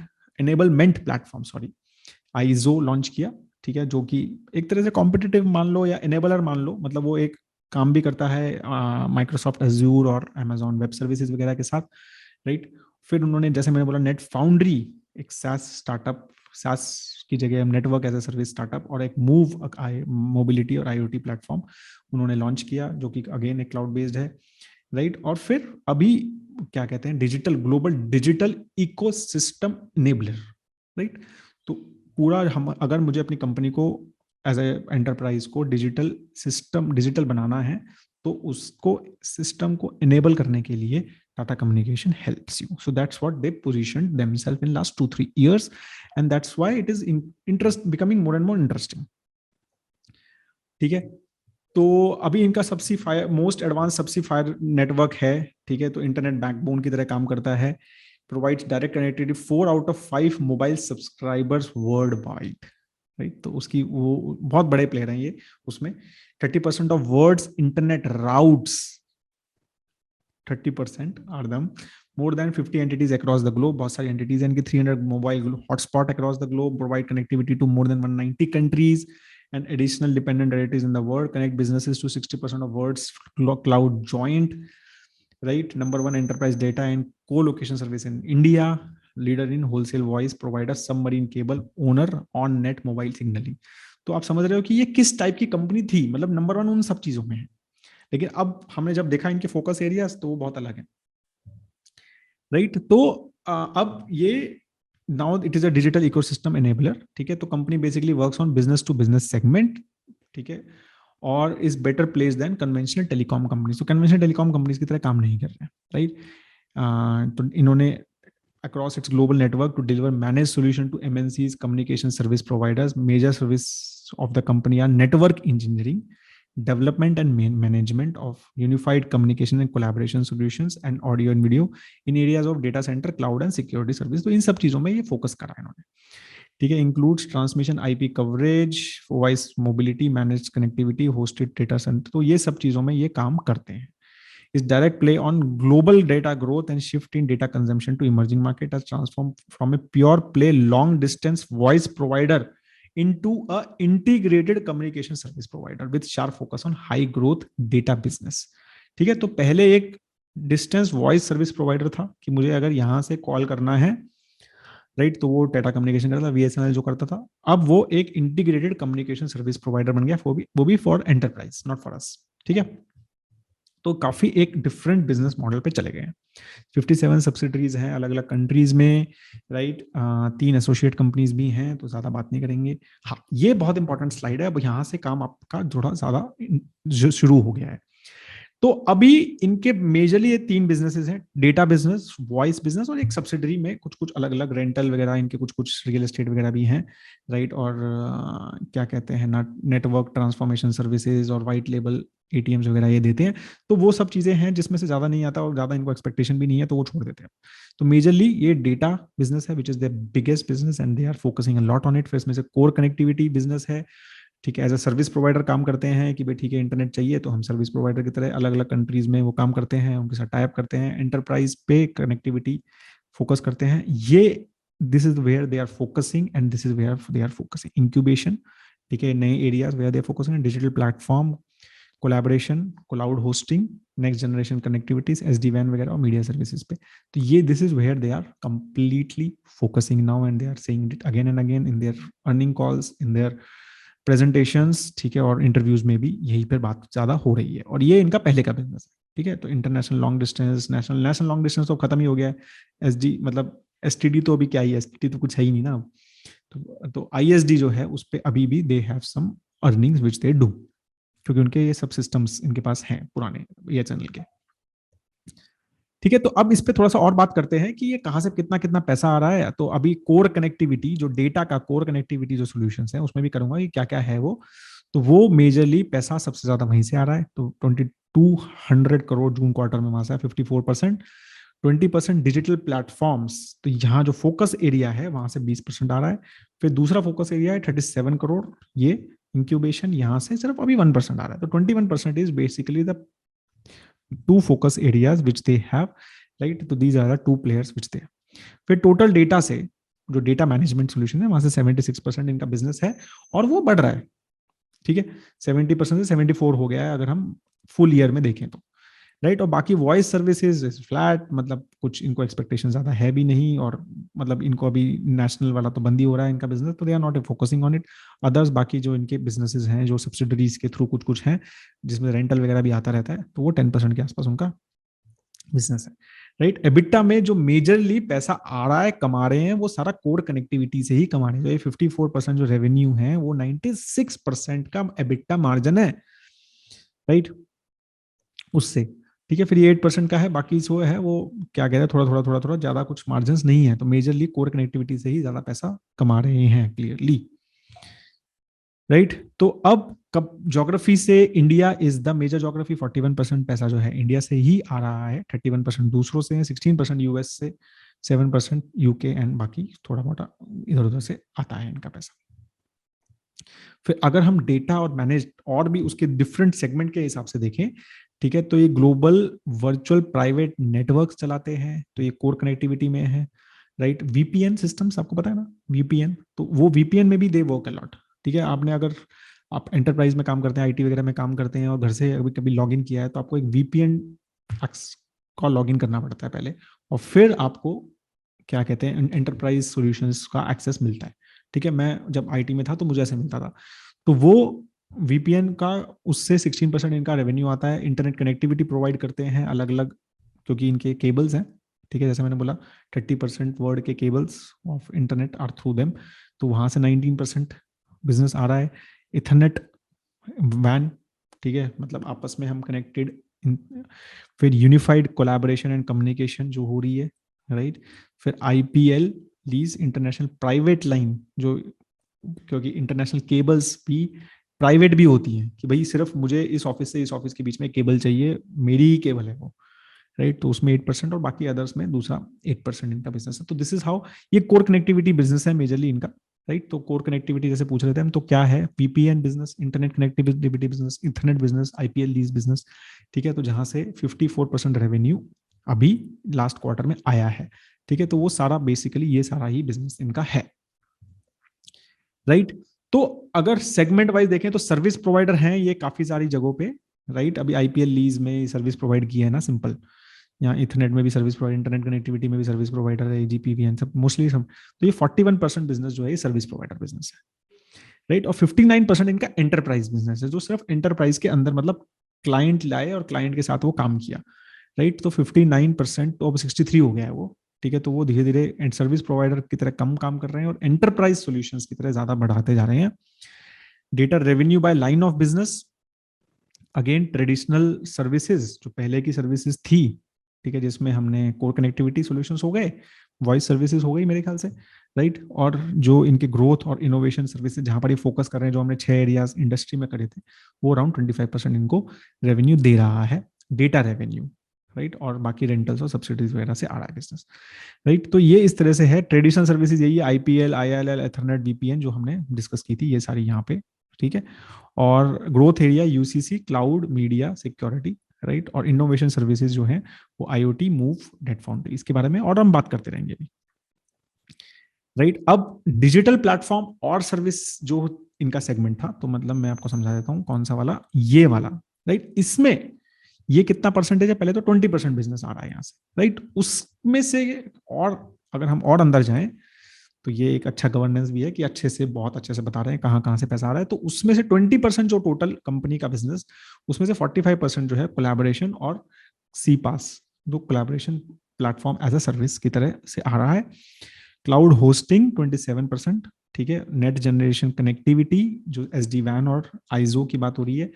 A: platform, sorry, IZO launch किया, ठीक है, जो कि एक तरह से कॉम्पिटिटिव मान लो या एनेबलर मान लो, मतलब वो एक काम भी करता है माइक्रोसॉफ्ट अज्यूर और अमेजॉन वेब सर्विसेज वगैरह के साथ, राइट। फिर उन्होंने, जैसे मैंने बोला, नेट फाउंड्री, एक सास स्टार्टअप, सास की जगह हम network as a service startup, और एक मूव मोबिलिटी और IoT प्लेटफॉर्म उन्होंने लॉन्च किया, जो कि अगेन एक क्लाउड बेस्ड है, राइट। और फिर अभी क्या कहते हैं, digital, global digital ecosystem enabler, right. तो पूरा हम, अगर मुझे अपनी कंपनी को एज ए एंटरप्राइज को डिजिटल बनाना है, तो उसको सिस्टम को इनेबल करने के लिए Tata communication helps you. So that's what they positioned themselves in last 2-3 years, and that's why it is interest becoming more and more interesting, ठीक है। तो अभी इनका subsea most advanced subsea fibre network है, ठीक है। तो इंटरनेट बैकबोन की तरह काम करता है, provides direct connectivity 4 out of 5 mobile subscribers world wide, right. तो उसकी वो बहुत बड़े प्लेयर हैं ये उसमें। 30% of world's internet routes, 30% are them, more than 50 entities across the globe, बहुत सारी एंटिटीज हैं इनकी, 300 mobile hotspot across the globe, provide connectivity to more than 190 countries and additional dependent entities in the world, connect businesses to 60% of world's cloud joint, right. Number one enterprise data and co-location service in India, leader in wholesale voice provider, submarine cable owner, on net mobile signaling। तो आप समझ रहे हो कि ये किस type की company थी, मतलब नंबर वन उन सब चीजों में है। लेकिन अब हमने जब देखा इनके फोकस एरियाज, तो वो बहुत अलग है, राइट। तो अब ये now it is a digital ecosystem enabler, ठीक है। तो company basically works on business to business segment, ठीक है, और is better place than conventional telecom companies. तो कन्वेंशनल टेलीकॉम कंपनीज की तरह काम नहीं कर रहे हैं, राइट। तो इन्होंने across its global network to deliver managed solution to MNCs, communication service providers. Major service of the company are network engineering, development and management of unified communication and collaboration solutions, and audio and video in areas of data center, cloud and security service। तो इन सब चीजों में ये focus करा है इन्होंने, ठीक है। Includes transmission, IP coverage, voice mobility, managed connectivity, hosted data centre, तो ये सब चीजों में ये काम करते हैं। Its direct play on global data growth and shift in data consumption to emerging market has transformed from a pure play long distance voice provider into a integrated communication service provider with sharp focus on high growth data business. ठीक है, तो पहले एक distance voice service provider था कि मुझे अगर यहां से कॉल करना है, राइट, तो वो टाटा कम्युनिकेशन करता था, वीएसएनएल जो करता था। अब वो एक इंटीग्रेटेड कम्युनिकेशन सर्विस प्रोवाइडर बन गया, वो भी for enterprise, not for us. ठीक है, तो काफी एक डिफरेंट बिजनेस मॉडल पे चले गए हैं। 57 सब्सिडरीज हैं अलग अलग कंट्रीज में, राइट, 3 एसोसिएट कंपनीज भी हैं, तो ज्यादा बात नहीं करेंगे। हाँ, ये बहुत इंपॉर्टेंट स्लाइड है, अब यहाँ से काम आपका थोड़ा ज्यादा शुरू हो गया है। तो अभी इनके मेजरली ये 3 बिजनेसेस हैं, डेटा बिजनेस, वॉइस बिजनेस, और एक सब्सिडरी में कुछ कुछ अलग अलग रेंटल वगैरह, इनके कुछ कुछ रियल एस्टेट वगैरह भी हैं, राइट, और क्या कहते हैं, नेटवर्क ट्रांसफॉर्मेशन सर्विसेज और वाइट लेबल एटीएम्स वगैरह ये देते हैं। तो वो सब चीजें हैं जिसमें से ज्यादा नहीं आता और ज्यादा इनको एक्सपेक्टेशन भी नहीं है, तो वो छोड़ देते हैं। तो मेजरली ये डेटा बिजनेस है, which is the biggest business and they are focusing a lot on it. फिर इसमें से कोर कनेक्टिविटी बिजनेस है, ठीक है, एज अ सर्विस प्रोवाइडर काम करते हैं कि भाई ठीक है इंटरनेट चाहिए तो हम सर्विस प्रोवाइडर की तरह अलग अलग कंट्रीज में वो काम करते हैं, उनके साथ टाइप करते हैं, एंटरप्राइज पे कनेक्टिविटी फोकस करते हैं। ये this is where they are focusing and this is where they are focusing. Incubation, ठीक है, नए areas where they are focusing, digital platform, collaboration, cloud hosting, next generation connectivities, SD वैन वगैरह और मीडिया सर्विसेज पे। तो ये this is where they are completely focusing now and they are saying it again and again in their earning calls, in their presentations, ठीक है, और interviews में भी यही पर बात ज्यादा हो रही है। और ये इनका पहले का बिजनेस है, ठीक है। तो international long distance, national long distance तो खत्म ही हो गया है। एसडी मतलब एसटीडी तो अभी क्या ही है, एसटीडी तो कुछ है ही नहीं ना। तो आईएसडी जो है उस पर अभी भी they have some earnings which they do, क्योंकि उनके ये सब सिस्टम्स इनके पास हैं पुराने बीएसएनएल के। ठीक है, तो अब इस पे थोड़ा सा और बात करते हैं कि ये कहां से कितना कितना पैसा आ रहा है। तो अभी कोर कनेक्टिविटी, जो डेटा का कोर कनेक्टिविटी जो सॉल्यूशंस है, उसमें भी करूंगा कि क्या क्या है वो। तो वो मेजरली पैसा सबसे ज्यादा वहीं से आ रहा है। तो 2200 करोड़ जून क्वार्टर में वहां से 54%। 20% डिजिटल प्लेटफॉर्म्स, तो यहाँ जो फोकस एरिया है वहां से 20% आ रहा है। फिर दूसरा फोकस एरिया है 37 करोड़, ये इंक्यूबेशन, यहाँ से सिर्फ अभी 1% आ रहा है। तो 21% is basically the two focus areas which they have, right? तो these are the two players which they have. फिर टोटल डेटा से जो डेटा मैनेजमेंट सोल्यूशन है वहां से 76% इनका बिजनेस है और वो बढ़ रहा है, ठीक है। 70% से 74 हो गया है अगर हम फुल ईयर में देखें तो, राइट। और बाकी वॉइस सर्विसेज फ्लैट, मतलब कुछ इनको एक्सपेक्टेशन ज्यादा है भी नहीं, और मतलब इनको अभी नेशनल वाला तो बंद ही हो रहा है इनका बिजनेस, तो they are not focusing on it. Others बाकी जो इनके बिजनेसेस हैं, जो सब्सिडरीज के थ्रू कुछ कुछ हैं जिसमें रेंटल वगैरह भी आता रहता है, तो वो 10% के आसपास उनका बिजनेस है, राइट। एबिटा में जो मेजरली पैसा आ रहा है, कमा रहे हैं, वो सारा कोर कनेक्टिविटी से ही कमा रहे हैं। तो ये 54% जो रेवेन्यू है वो 96% का एबिटा मार्जिन है, राइट, उससे, ठीक है। फिर ये 8% का है, बाकी जो है वो क्या कहते हैं, थोड़ा ज्यादा कुछ मार्जिन नहीं है। तो मेजरली कोर कनेक्टिविटी से ही ज्यादा पैसा कमा रहे हैं क्लियरली, राइट। तो अब कब ज्योग्राफी से, India is the major geography, 41% पैसा जो है इंडिया से ही आ रहा है, 31% दूसरों से है, 16% यूएस से, 7% यूके, एंड बाकी थोड़ा मोटा इधर उधर से आता है इनका पैसा। फिर अगर हम डेटा और मैनेज और भी उसके डिफरेंट सेगमेंट के हिसाब से देखें, ठीक है, तो ये ग्लोबल वर्चुअल प्राइवेट नेटवर्क चलाते हैं, तो ये कोर कनेक्टिविटी में है, राइट। वीपीएन सिस्टम्स आपको पता है ना, वीपीएन, तो वो वीपीएन में भी दे वर्क अलॉट, ठीक है। आपने अगर आप एंटरप्राइज में काम करते हैं, आईटी वगैरह में काम करते हैं और घर से अभी कभी लॉग इन किया है, तो आपको एक वीपीएन का लॉग इन करना पड़ता है पहले, और फिर आपको क्या कहते हैं एंटरप्राइज सॉल्यूशंस का एक्सेस मिलता है, ठीक है। मैं जब आईटी में था तो मुझे ऐसे मिलता था। तो वो वीपीएन का, उससे 16% इनका रेवेन्यू आता है। इंटरनेट कनेक्टिविटी प्रोवाइड करते हैं अलग अलग, क्योंकि इनके केबल्स हैं, ठीक है, जैसे मैंने बोला 30% वर्ल्ड के cables of internet are through them, तो वहां से 19% बिजनेस आ रहा है। इथरनेट वैन, ठीक है, मतलब आपस में हम कनेक्टेड। फिर यूनिफाइड कोलैबोरेशन एंड कम्युनिकेशन जो हो रही है, राइट। फिर IPL, lease international private line, जो क्योंकि इंटरनेशनल केबल्स भी प्राइवेट भी होती हैं, कि भाई सिर्फ मुझे इस ऑफिस से इस ऑफिस के बीच में केबल चाहिए, मेरी ही केबल है वो, राइट। तो उसमें 8% और बाकी अदर्स में दूसरा 8% इनका बिजनेस है। तो दिस इज हाउ ये कोर कनेक्टिविटी बिजनेस है मेजरली इनका, राइट। तो कोर कनेक्टिविटी जैसे पूछ रहे थे हम, तो क्या है, PPN business, internet connectivity business, Ethernet business, IPL lease business, ठीक है। तो जहां से 54% रेवेन्यू अभी लास्ट क्वार्टर में आया है, ठीक है। तो वो सारा बेसिकली ये सारा ही बिजनेस इनका है, राइट। तो अगर सेगमेंट वाइज देखें तो सर्विस प्रोवाइडर हैं ये काफी सारी जगहों पे, राइट। अभी आईपीएल लीज में सर्विस प्रोवाइड की है ना, सिंपल। यहाँ इथरनेट में भी सर्विस प्रोवाइडर, इंटरनेट कनेक्टिविटी में भी सर्विस प्रोवाइडर है, जीपीवीएन सब मोस्टली सब। तो ये 41% बिजनेस जो है ये सर्विस प्रोवाइडर बिजनेस है, राइट। और 59% इनका एंटरप्राइज बिजनेस है, जो सिर्फ एंटरप्राइज के अंदर मतलब क्लाइंट लाए और क्लाइंट के साथ वो काम किया, राइट। तो 59% तो अब 63 हो गया है वो, ठीक है। तो वो धीरे धीरे सर्विस प्रोवाइडर की तरह कम काम कर रहे हैं और एंटरप्राइज सॉल्यूशंस की तरह ज्यादा बढ़ाते जा रहे हैं। Data revenue by line of business, again traditional services जो पहले की सर्विसेज थी, ठीक है, जिसमें हमने कोर कनेक्टिविटी सॉल्यूशंस हो गए, वॉइस सर्विसेज हो गई मेरे ख्याल से, राइट। और जो इनके ग्रोथ और इनोवेशन सर्विसेज जहां पर ये फोकस कर रहे हैं, जो हमने 6 एरियाज इंडस्ट्री में करे थे, वो अराउंड 25% इनको रेवेन्यू दे रहा है, डेटा रेवेन्यू, राइट। और बाकी रेंटल्स और सब्सिडीज वगैरह से आ रहा है बिजनेस, राइट। तो ये इस तरह से है ट्रेडिशनल सर्विसेज, यही आईपीएल, आईएलएल, एथरनेट, वीपीएन जो हमने डिस्कस की थी, ये सारी यहाँ पे, ठीक है। और growth area UCC, cloud, media, security, right. और इनोवेशन सर्विसेज जो है वो आईओटी, मूव, नेट फाउंड्री, इसके बारे में और हम बात करते रहेंगे, राइट। अब डिजिटल प्लेटफॉर्म और सर्विस जो इनका सेगमेंट था, तो मतलब मैं आपको समझा देता हूं कौन सा वाला, ये वाला, राइट। इसमें ये कितना परसेंटेज है, पहले तो 20% बिजनेस आ रहा है यहाँ से, राइट। उसमें से और अगर हम और अंदर जाएं तो ये एक अच्छा गवर्नेंस भी है कि अच्छे से, बहुत अच्छे से बता रहे हैं कहाँ कहाँ से पैसा आ रहा है। तो उसमें से 20% जो टोटल कंपनी का बिजनेस, उसमें से 45% जो है कोलैबोरेशन और सी पास, जो collaboration platform as a service की तरह से आ रहा है। क्लाउड होस्टिंग 27%, ठीक है। नेट जनरेशन कनेक्टिविटी जो एस डी वैन और आईजो की बात हो रही है,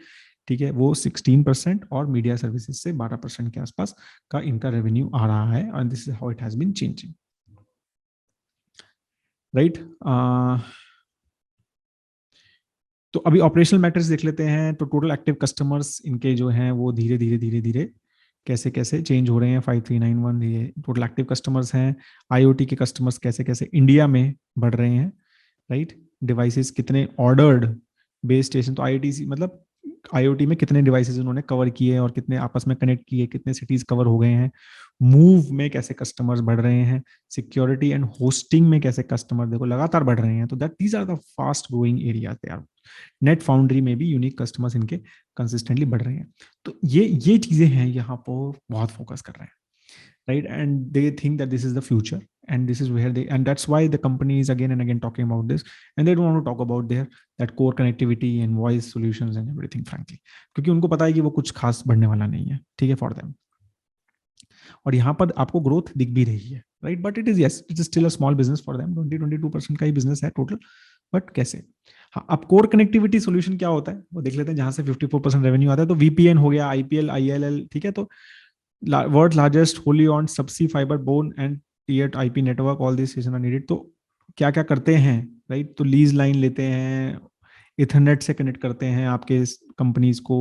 A: ठीक है, वो 16%। और मीडिया सर्विसेज से 12% के आसपास का इनका रेवेन्यू आ रहा है, और this is how it has been changing, right. तो अभी ऑपरेशनल मैटर्स देख लेते हैं। तो टोटल एक्टिव कस्टमर्स इनके जो हैं वो धीरे धीरे धीरे धीरे कैसे कैसे चेंज हो रहे हैं। 5391 ये टोटल एक्टिव कस्टमर्स हैं। आईओटी के कस्टमर्स कैसे कैसे इंडिया में बढ़ रहे हैं, राइट। डिवाइसेस कितने ऑर्डर्ड, बेस स्टेशन, तो आईओटी मतलब आईओटी में कितने डिवाइसेस उन्होंने कवर किए और कितने आपस में कनेक्ट किए, कितने सिटीज कवर हो गए हैं। मूव में कैसे कस्टमर्स बढ़ रहे हैं। सिक्योरिटी एंड होस्टिंग में कैसे कस्टमर देखो लगातार बढ़ रहे हैं। तो that these are the fast growing areas they are. Net foundry में भी यूनिक कस्टमर्स इनके कंसिस्टेंटली बढ़ रहे हैं। तो ये चीजें हैं यहाँ पर बहुत फोकस कर रहे हैं, right? And they think that this is the future, and this is where they, and that's why the company is again and again talking about this, and they don't want to talk about their that core connectivity and voice solutions and everything, frankly, क्योंकि उनको पता है कि वो कुछ खास बढ़ने वाला नहीं है, ठीक है, फॉर देम। और यहाँ पर आपको ग्रोथ दिख भी रही है, right. But it is, yes, it is still a small business for them, 22% का ही बिजनेस है टोटल। बट कैसे, हाँ, अब कोर कनेक्टिविटी सोल्यूशन क्या होता है वो देख लेते हैं, जहां से 54% रेवेन्यू आता है। तो वीपीएन हो गया, आईपीएल, आईएलएल, ठीक है। तो world's largest wholly owned subsea fiber bone and tiered IP network, all these station are needed। तो क्या क्या करते हैं, राइट। तो लीज लाइन लेते हैं, इथरनेट से कनेक्ट करते हैं आपके कंपनीज को,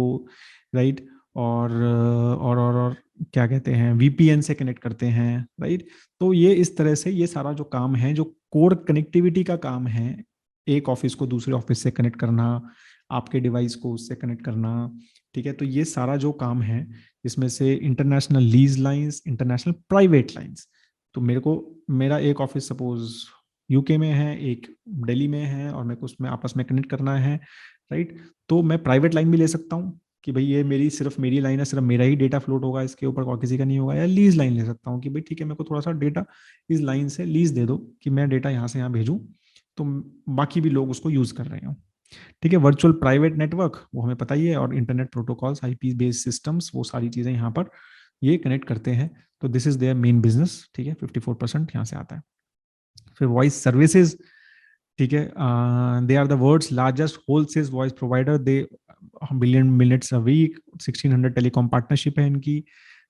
A: राइट। और क्या कहते हैं, वीपीएन से कनेक्ट करते हैं, राइट। तो ये इस तरह से ये सारा जो काम है, जो कोर कनेक्टिविटी का काम है, एक ऑफिस को दूसरे ऑफिस से कनेक्ट करना, आपके डिवाइस को उससे कनेक्ट करना, ठीक है। तो ये सारा जो काम है, इसमें से international lease lines, international private lines. तो मेरे को, मेरा एक ऑफिस सपोज यूके में है, एक दिल्ली में है, और मेरे को उसमें आपस में कनेक्ट करना है, राइट। तो मैं प्राइवेट लाइन भी ले सकता हूँ कि भाई ये मेरी, सिर्फ मेरी लाइन है, सिर्फ मेरा ही डेटा फ्लोट होगा इसके ऊपर, और किसी का नहीं होगा। या लीज लाइन ले सकता हूँ कि भाई ठीक है, मेरे को थोड़ा सा डेटा इस लाइन से लीज दे दो कि मैं डेटा यहाँ से यहाँ भेजूँ, तो बाकी भी लोग उसको यूज कर रहे हो, ठीक है। वर्चुअल प्राइवेट नेटवर्क वो हमें पता ही है, और internet protocols, IP based systems, वो सारी चीजें यहाँ पर ये कनेक्ट करते हैं। तो this is their main business, ठीक है। 54% यहाँ से आता है। फिर वॉइस सर्विसेज, ठीक है, they are the world's largest wholesale voice provider, they billion minutes a week, 1600 telecom partnership है इनकी।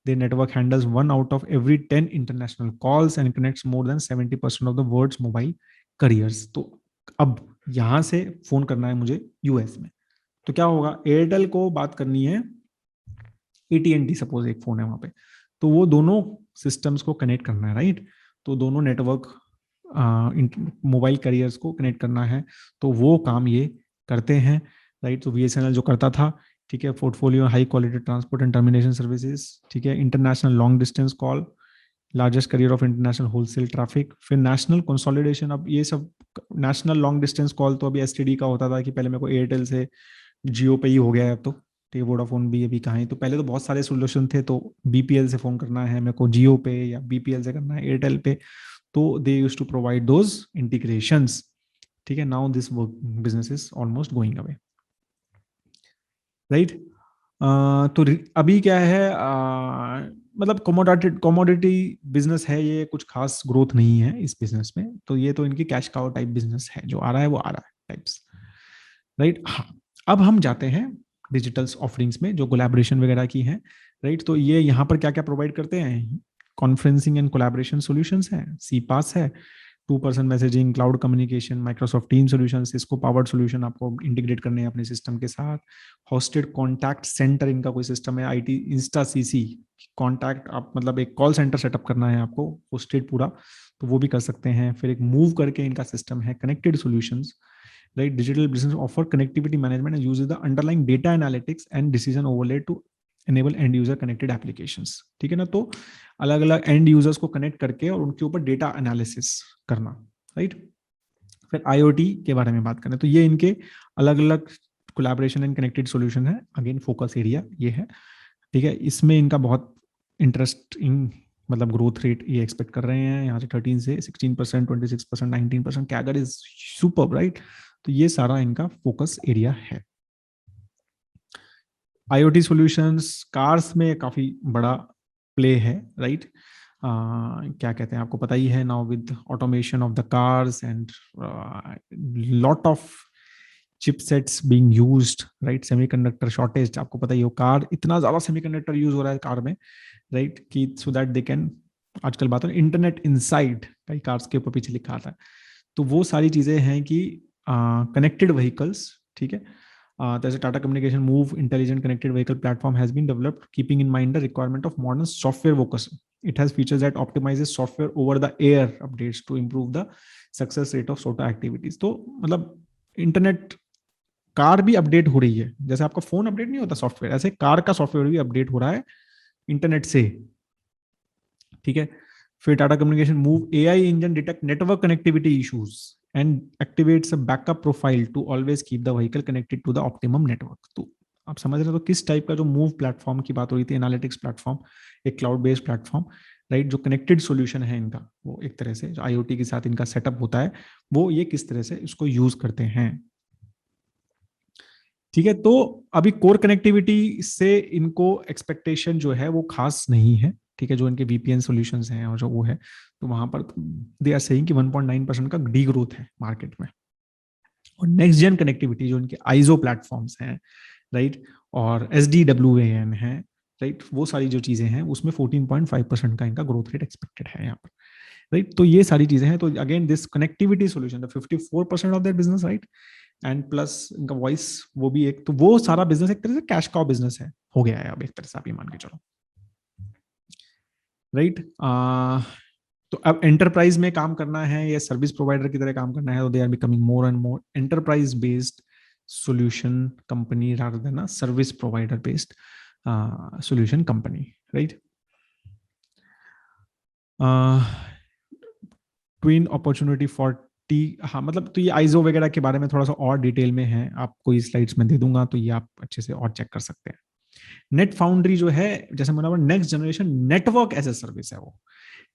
A: They network handles 1 out of every 10 international calls and connects more than 70% of the world's mobile carriers. तो अब यहां से phone करना है मुझे US में, तो क्या होगा, एयरटेल को बात करनी है एटीएनटी, सपोज एक फोन है वहां पे, तो वो दोनों सिस्टम्स को कनेक्ट करना है, राइट। तो दोनों नेटवर्क मोबाइल कैरियर्स को कनेक्ट करना है, तो वो काम ये करते हैं, राइट। तो बीएसएनएल जो करता था, ठीक है, portfolio high quality transport and termination services, ठीक है, international long distance call, largest career of international wholesale traffic, फिर नेशनल कंसोलिडेशन। अब ये सब नेशनल लॉन्ग डिस्टेंस कॉल तो अभी एसटीडी का होता था कि पहले मेरे को एयरटेल से जियो पे ही हो गया है, अब तो ठीक है, वोडाफोन भी अभी कहाँ है। तो पहले तो बहुत सारे सोल्यूशन थे, तो बीपीएल से फोन करना है मेरे को जियो पे, या बीपीएल से करना है एयरटेल पे, तो they use to provide those integrations, ठीक है। Now this business is almost going away, right. तो अभी क्या है, मतलब कमोडिटी बिजनेस है ये, कुछ खास ग्रोथ नहीं है इस बिजनेस में, तो ये तो इनकी कैश काउ टाइप बिजनेस है, जो आ रहा है वो आ रहा है टाइप्स, राइट। हाँ, अब हम जाते हैं डिजिटल ऑफरिंग्स में जो कोलैबोरेशन वगैरह की है, राइट। तो ये यहाँ पर क्या क्या प्रोवाइड करते हैं, कॉन्फ्रेंसिंग एंड कोलैबोरेशन सॉल्यूशंस है, सी पास है, 2% messaging, cloud communication, Microsoft team solution, Cisco powered solution आपको इंटीग्रेट करने हैं अपने सिस्टम के साथ, होस्टेड कॉन्टैक्ट सेंटर इनका कोई सिस्टम है, आईटी इंस्टा सीसी कॉन्टैक्ट, आप मतलब एक कॉल सेंटर सेटअप करना है आपको होस्टेड पूरा, तो वो भी कर सकते हैं। फिर एक मूव करके इनका सिस्टम है, connected solutions, right. Digital business offer connectivity management and uses the underlying data analytics and decision overlay to enable end user connected applications, ठीक है ना। तो अलग अलग एंड यूजर्स को कनेक्ट करके और उनके ऊपर डेटा एनालिसिस करना, राइट। फिर आईओटी के बारे में बात करें तो ये इनके अलग अलग कोलैबोरेशन एंड कनेक्टेड सॉल्यूशन है, अगेन फोकस एरिया ये है, ठीक है। इसमें इनका बहुत इंटरेस्टिंग मतलब ग्रोथ रेट ये एक्सपेक्ट कर रहे हैं, यहाँ से 13 से 16%, 26%, 19% कैगर इज सुपर, राइट। तो ये सारा इनका फोकस एरिया है। आईओटी सॉल्यूशंस कार्स में काफी बड़ा प्ले है, राइट। क्या कहते हैं आपको पता ही है, now with automation of the cars and lot of chipsets being used, right, semiconductor shortage, आपको पता ही हो, कार इतना ज्यादा सेमीकंडक्टर यूज हो रहा है कार में, राइट, कि सो दैट दे कैन, आजकल बात हो इंटरनेट इनसाइड, कई कार्स के ऊपर पीछे लिखा आता है। तो वो सारी चीजें हैं कि कनेक्टेड व्हीकल्स, ठीक है। जैसे Tata communication move intelligent connected vehicle platform has been developed keeping in mind the requirement of modern software focus. It has features that optimizes software over the air updates to improve the success rate of SOTA activities. तो मतलब internet car भी update हो रही है, जैसे आपका phone update नहीं होता सॉफ्टवेयर, ऐसे कार का सॉफ्टवेयर भी अपडेट हो रहा है इंटरनेट से, ठीक है। फिर Tata communication move AI engine detect network connectivity issues and activates a backup profile to always keep the vehicle connected to the optimum network. तो आप समझ रहे हो तो किस टाइप का जो मूव प्लेटफॉर्म की बात हो रही थी, एनालिटिक्स प्लेटफॉर्म, एक क्लाउड बेस्ड प्लेटफॉर्म, राइट, जो कनेक्टेड सॉल्यूशन है इनका, वो एक तरह से जो आईओटी के साथ इनका सेटअप होता है, वो ये किस तरह से इसको यूज करते हैं, ठीक है। तो अभी कोर कनेक्टिविटी से इनको एक्सपेक्टेशन जो है वो खास नहीं है, ठीक है, जो इनके वीपीएन सॉल्यूशंस हैं और जो वो है, तो वहां पर दे आर सेइंग कि 1.9% का डी ग्रोथ है मार्केट में। और नेक्स्ट जेन कनेक्टिविटी जो इनके आइजो प्लेटफॉर्म्स हैं, राइट, और SDWAN है, राइट, वो सारी जो चीजें हैं उसमें 14.5% का इनका ग्रोथ रेट एक्सपेक्टेड है यहाँ पर, राइट। तो ये सारी चीजें हैं। तो again this connectivity solution 54% of their business, right, and plus इनका वॉइस, वो भी एक, तो वो सारा बिजनेस एक तरह से कैश काउ बिजनेस है, हो गया है अब एक तरह से, आप ये मान के चलो, राइट। तो अब एंटरप्राइज में काम करना है या सर्विस प्रोवाइडर की तरह काम करना है, तो they are becoming more and more enterprise based solution company rather than a service provider based solution company, right. Twin opportunity for T, हाँ मतलब तो ये आइजो वगैरह के बारे में थोड़ा सा और डिटेल में है, आपको इस स्लाइड्स में दे दूंगा, तो ये आप अच्छे से और चेक कर सकते हैं। नेट फाउंड्री जो है, जैसे मैंने next generation network as a service है वो,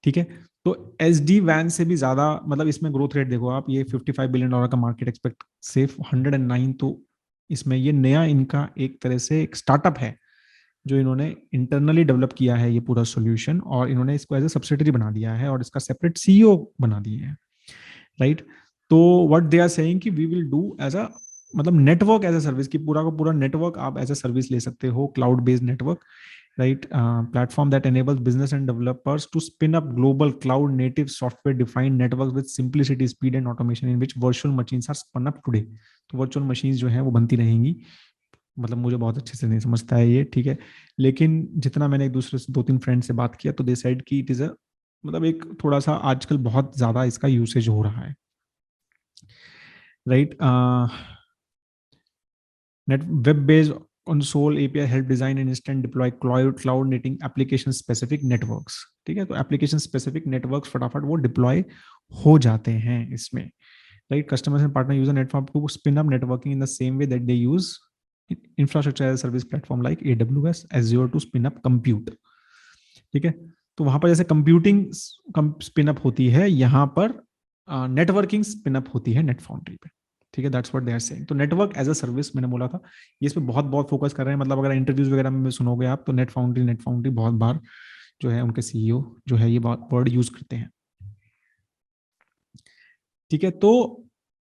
A: ठीक है। तो SD-WAN से भी ज्यादा, मतलब इसमें ग्रोथ रेट देखो आप, ये $55 बिलियन का मार्केट एक्सपेक्ट से 109, तो इसमें ये नया इनका एक तरह से एक स्टार्टअप है जो इन्होंने इंटरनली डेवलप किया है ये पूरा सॉल्यूशन, और इन्होंने इसको एज ए सब्सिडरी बना दिया है और इसका सेपरेट CEO बना दिए हैं, राइट। तो व्हाट दे आर सेइंग कि we will do as a, मतलब नेटवर्क एज अ सर्विस, की पूरा का पूरा नेटवर्क आप एज अ सर्विस ले सकते हो, cloud based network, right, platform that enables business and developers to spin up global cloud native software defined networks with simplicity, speed and automation in which virtual machines are spun up today. तो virtual machines जो है वो बनती रहेंगी, मतलब मुझे बहुत अच्छे से नहीं समझता है ये, ठीक है, लेकिन जितना मैंने एक दूसरे से 2-3 फ्रेंड से बात किया तो दे सेड कि इट इज अ मतलब एक थोड़ा सा आजकल बहुत ज्यादा इसका यूसेज हो रहा है, right. Net web based console API help design and instant deploy cloud native application specific networks, ठीक है। तो एप्लीकेशन स्पेसिफिक नेटवर्क्स फटाफट वो डिप्लॉय हो जाते हैं इसमें, right. Customers and partner use network to spin up networking in the same way that they use infrastructure as service platform like AWS Azure to spin up compute, ठीक है। तो वहां पर जैसे कंप्यूटिंग स्पिन अप होती है, यहाँ पर नेटवर्किंग स्पिन अप होती है नेट फाउंड्री पे, ठीक है। That's what they are saying. तो नेटवर्क एज अ सर्विस मैंने बोला था, ये इस पे बहुत बहुत फोकस कर रहे हैं। मतलब अगर इंटरव्यूज वगैरह में सुनोगे आप, तो नेट फाउंड्री बहुत बार जो है उनके सीईओ जो है ये वर्ड यूज करते हैं, ठीक है। तो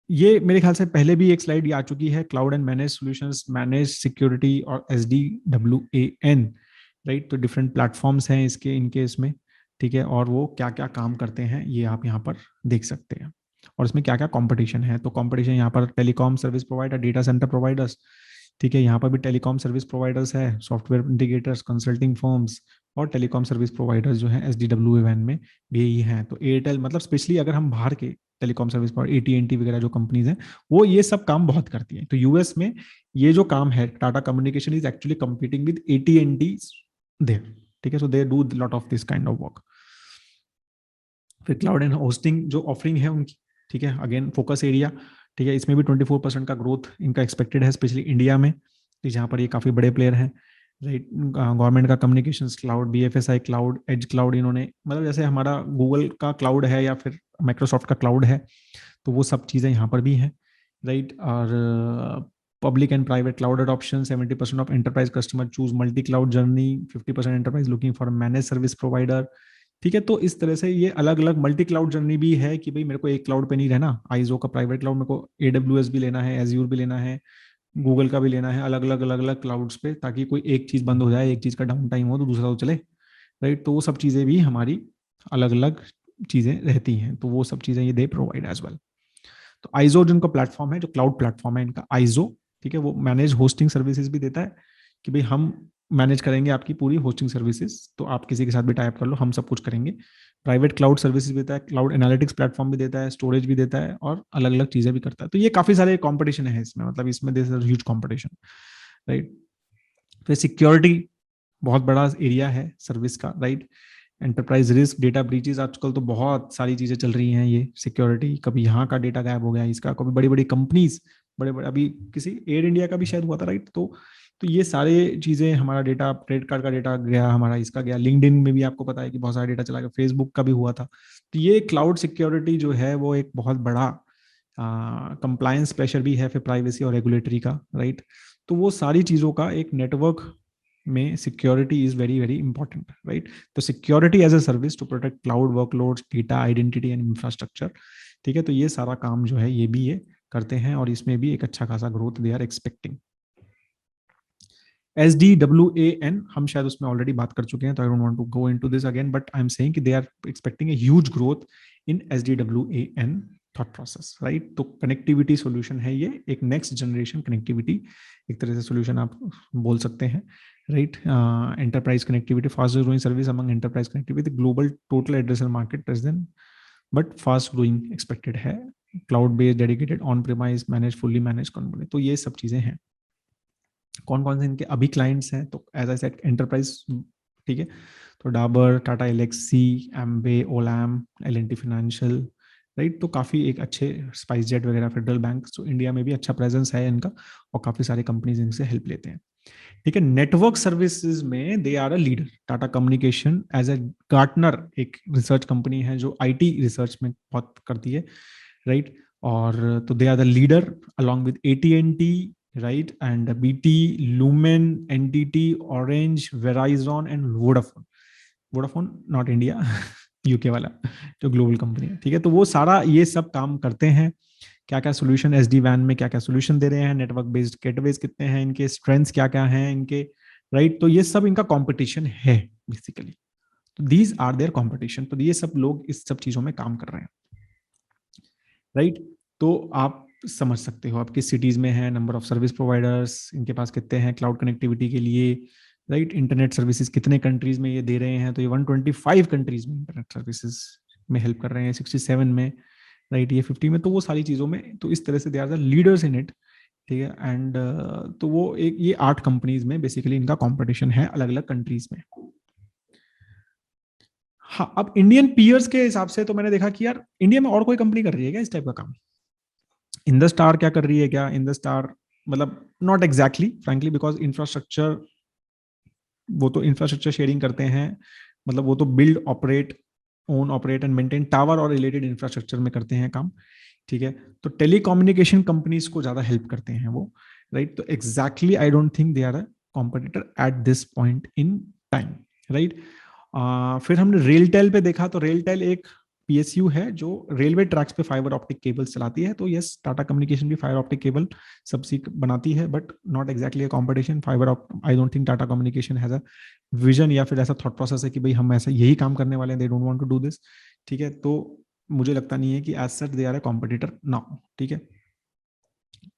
A: ये मेरे ख्याल से पहले भी एक स्लाइड ये आ चुकी है, cloud and manage solutions, manage security और SDWAN, राइट। तो डिफरेंट प्लेटफॉर्म्स हैं इसके, इनके इसमें, ठीक है। और वो क्या क्या काम करते हैं ये आप यहाँ पर देख सकते हैं, और इसमें क्या क्या कंपटीशन है। तो कंपटीशन यहाँ पर telecom service provider, data centre providers, ठीक है। यहाँ पर भी टेलीकॉम सर्विस प्रोवाइडर्स है, सॉफ्टवेयर इंटीग्रेटर्स, कंसल्टिंग फर्म्स, और टेलीकॉम सर्विस प्रोवाइडर्स जो है SDWAN में भी यही हैं। तो एयरटेल, मतलब स्पेशली अगर हम बाहर के टेलीकॉम सर्विस पर AT&T वगैरह जो कंपनीज हैं, वो ये सब काम बहुत करती हैं। तो यूएस में ये जो काम है, Tata communication is actually competing with AT&T there, ठीक है। So they do lot of this kind of work. फिर क्लाउड एंड होस्टिंग जो ऑफरिंग है उनकी, ठीक है, अगेन फोकस एरिया, ठीक है। इसमें भी 24% का ग्रोथ इनका एक्सपेक्टेड है, स्पेशली इंडिया में, जहाँ पर ये काफी बड़े प्लेयर हैं, राइट। गवर्नमेंट का communications cloud, BFSI cloud, edge cloud, इन्होंने मतलब जैसे हमारा गूगल का क्लाउड है या फिर माइक्रोसॉफ्ट का क्लाउड है, तो वो सब चीज़ें यहाँ पर भी हैं, राइट। और public and private cloud adoption, 70% of enterprise customer choose multi cloud journey, 50% enterprise looking for manage service provider, ठीक है। तो इस तरह से ये अलग अलग मल्टी क्लाउड जर्नी भी है कि भाई मेरे को एक क्लाउड पे नहीं रहना, आइजो का प्राइवेट क्लाउड, मेरे को AWS भी लेना है, एज्यूर भी लेना है, गूगल का भी लेना है, अलग अलग क्लाउड्स पे, ताकि कोई एक चीज बंद हो जाए, एक चीज का डाउन टाइम हो तो दूसरा तो चले, राइट। तो वो सब चीजें भी हमारी अलग अलग चीजें रहती हैं, तो वो सब चीजें ये दे प्रोवाइड एज वेल। तो आइजो जिनका प्लेटफॉर्म है, जो क्लाउड प्लेटफॉर्म है इनका आइजो, ठीक है, वो मैनेज होस्टिंग सर्विसेज भी देता है कि भाई हम मैनेज करेंगे आपकी पूरी होस्टिंग सर्विसेज, तो आप किसी के साथ भी टाइप कर लो, हम सब कुछ करेंगे। प्राइवेट क्लाउड सर्विसेज भी देता है, क्लाउड एनालिटिक्स प्लेटफॉर्म भी देता है, स्टोरेज भी देता है, और अलग अलग चीजें भी करता है। तो ये काफी सारे कॉम्पिटिशन है इसमें, मतलब इसमें this is huge competition, right. फिर सिक्योरिटी बहुत बड़ा एरिया है सर्विस का, right. Enterprise risk, data breaches, आजकल तो बहुत सारी चीजें चल रही हैं, ये सिक्योरिटी, कभी यहाँ का डेटा गायब हो गया इसका, कभी बड़ी बड़ी कंपनीज, बड़े बड़े, अभी किसी एयर इंडिया का भी शायद हुआ था, राइट। तो ये सारे चीजें, हमारा डेटा, क्रेडिट कार्ड का डेटा गया, हमारा इसका गया, लिंक्डइन में भी आपको पता है कि बहुत सारा डेटा चला गया, फेसबुक का भी हुआ था। तो ये क्लाउड सिक्योरिटी जो है वो एक बहुत बड़ा कंप्लायंस प्रेशर भी है, फिर प्राइवेसी और रेगुलेटरी का, राइट। तो वो सारी चीजों का एक नेटवर्क में security is very very important, right. तो security as a service to protect cloud workloads, data, identity and infrastructure, ठीक है। तो ये सारा काम जो है ये भी ये करते हैं, और इसमें भी एक अच्छा खासा growth they are expecting. SDWAN हम शायद उसमें ऑलरेडी बात कर चुके हैं, तो I don't want to go into this again, but I am saying कि they are expecting a huge growth in SDWAN thought process, right. तो कनेक्टिविटी सॉल्यूशन है ये, एक नेक्स्ट जनरेशन कनेक्टिविटी एक तरह से सॉल्यूशन आप बोल सकते हैं, right. Enterprise connectivity, fast growing service among enterprise connectivity, global total addressable market present, but fast growing expected है, cloud based, dedicated, on premise, manage, fully manage company. तो ये सब चीजें हैं। कौन कौन से इनके अभी क्लाइंट्स हैं, तो एज आई सेड एंटरप्राइज, ठीक है। तो Dabur, Tata Alexei, एम्बे, ओलैम, L&T financial, right. तो काफी एक अच्छे, स्पाइस जेट वगैरह, फेडरल बैंक, तो इंडिया में भी अच्छा प्रेजेंस है इनका, और काफी सारे कंपनीज इनसे हेल्प लेते हैं, ठीक है। नेटवर्क सर्विसेज में they are a leader, Tata communication as a Gartner, एक रिसर्च कंपनी है जो IT रिसर्च में बहुत करती है, राइट। और तो they are the leader along with AT&T, right, and BT, Lumen, NTT, Orange, Verizon and Vodafone not India, UK वाला, जो ग्लोबल कंपनी है, ठीक है। तो वो सारा ये सब काम करते हैं। क्या क्या सोल्यूशन SD WAN में क्या क्या सोल्यूशन दे रहे हैं, नेटवर्क बेस्ड गेटवेज कितने हैं इनके, स्ट्रेंथ्स क्या क्या हैं इनके, राइट। तो ये सब इनका कंपटीशन है बेसिकली, तो दीज आर देयर कंपटीशन। तो ये सब लोग इस सब चीजों में काम कर रहे हैं, राइट। तो आप समझ सकते हो आप किस सिटीज में है, नंबर ऑफ सर्विस प्रोवाइडर्स इनके पास कितने हैं क्लाउड कनेक्टिविटी के लिए, राइट। इंटरनेट सर्विसेज कितने कंट्रीज में ये दे रहे हैं, तो ये 125 कंट्रीज में इंटरनेट सर्विसेज में हेल्प कर रहे हैं, 67 में, राइट, ये 50 में। तो वो सारी चीजों में, तो इस तरह से they are the leaders in it, ठीक है। एंड तो वो एक ये 8 कंपनीज में बेसिकली इनका कंपटीशन है अलग अलग कंट्रीज में। हाँ, अब इंडियन पीयर्स के हिसाब से तो मैंने देखा कि यार इंडिया में और कोई कंपनी कर रही है क्या इस टाइप का काम? इन द स्टार क्या कर रही है क्या? इन द स्टार मतलब not exactly frankly, because infrastructure, वो तो इंफ्रास्ट्रक्चर शेयरिंग करते हैं, मतलब वो तो build operate, own operate and maintain tower और रिलेटेड इंफ्रास्ट्रक्चर में करते हैं काम, ठीक है। तो टेलीकम्युनिकेशन कंपनीज को ज्यादा हेल्प करते हैं वो, राइट। तो exactly I don't think they are a competitor at this point in time, right. फिर हमने रेलटेल पे देखा, तो रेलटेल एक पीएसयू है जो रेलवे ट्रैक्स पे फाइबर ऑप्टिक केबल्स चलाती है। तो यस, टाटा कम्युनिकेशन भी फाइबर ऑप्टिक केबल सबसी बनाती है, but not exactly a competition. Fibre I don't think Tata communication has a vision या फिर ऐसा थॉट प्रोसेस है कि भाई हम ऐसा यही काम करने वाले हैं, they don't want to do this, ठीक है। तो मुझे लगता नहीं है कि as such they are a competitor now, ठीक है।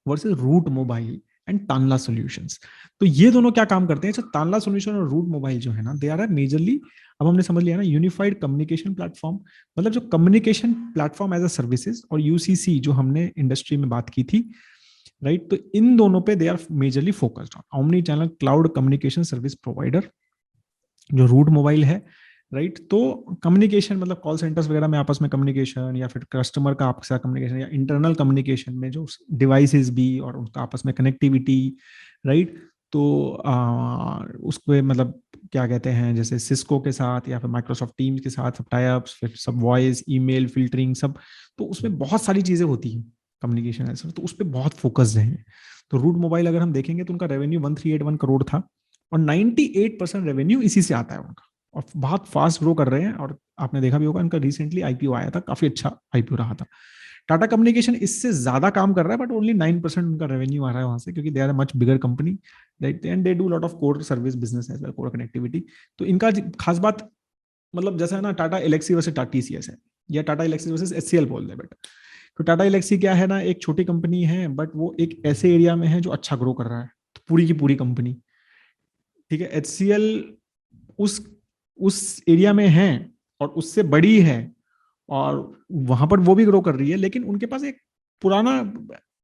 A: Versus Route Mobile and Tanla solutions, तो ये दोनों क्या काम करते हैं? अच्छा, तानला सॉल्यूशन और रूट मोबाइल जो है ना, दे आर मेजरली, अब हमने समझ लिया ना, यूनिफाइड कम्युनिकेशन प्लेटफॉर्म, मतलब जो communication platform as a services, और यूसीसी जो हमने इंडस्ट्री में बात की थी, राइट। तो इन दोनों पे they are majorly focused on omni channel cloud communication service provider, जो रूट मोबाइल है, राइट। तो कम्युनिकेशन मतलब कॉल सेंटर्स वगैरह में आपस में कम्युनिकेशन, या फिर कस्टमर का आपके साथ कम्युनिकेशन, या इंटरनल कम्युनिकेशन में जो डिवाइसेस भी और उनका आपस में कनेक्टिविटी, राइट। तो उसको मतलब क्या कहते हैं, जैसे सिस्को के साथ या फिर माइक्रोसॉफ्ट टीम्स के साथ सब टाई अप्स, फिर सब वॉइस ईमेल फिल्टरिंग सब, तो उसमें बहुत सारी चीजें होती हैं कम्युनिकेशन ऐसा, तो उस पर बहुत फोकस्ड है। तो रूट मोबाइल अगर हम देखेंगे तो उनका रेवेन्यू 1381 करोड़ था, और 98% रेवेन्यू इसी से आता है उनका, और बहुत फास्ट ग्रो कर रहे हैं। और आपने देखा भी होगा, इनका रिसेंटली आईपीओ आया था, काफी अच्छा आईपीओ रहा था। टाटा कम्युनिकेशन इससे ज्यादा काम कर रहा है, बट ओनली 9% उनका रेवेन्यू आ रहा है वहां से, क्योंकि they are much bigger company, right. And they do lot of core service business as well, core connectivity. तो इनका खास बात, मतलब जैसा है ना, टाटा एलेक्सी वर्सेस टाटा टीसीएस है, या टाटा एलेक्सी वर्सेस एचसीएल बोल दे बेटा। तो टाटा एलेक्सी क्या है ना, एक छोटी कंपनी है, बट वो एक ऐसे एरिया में है जो अच्छा ग्रो कर रहा है, तो पूरी की पूरी कंपनी, ठीक है। एचसीएल उस उस एरिया में है और उससे बड़ी है, और वहां पर वो भी ग्रो कर रही है, लेकिन उनके पास एक पुराना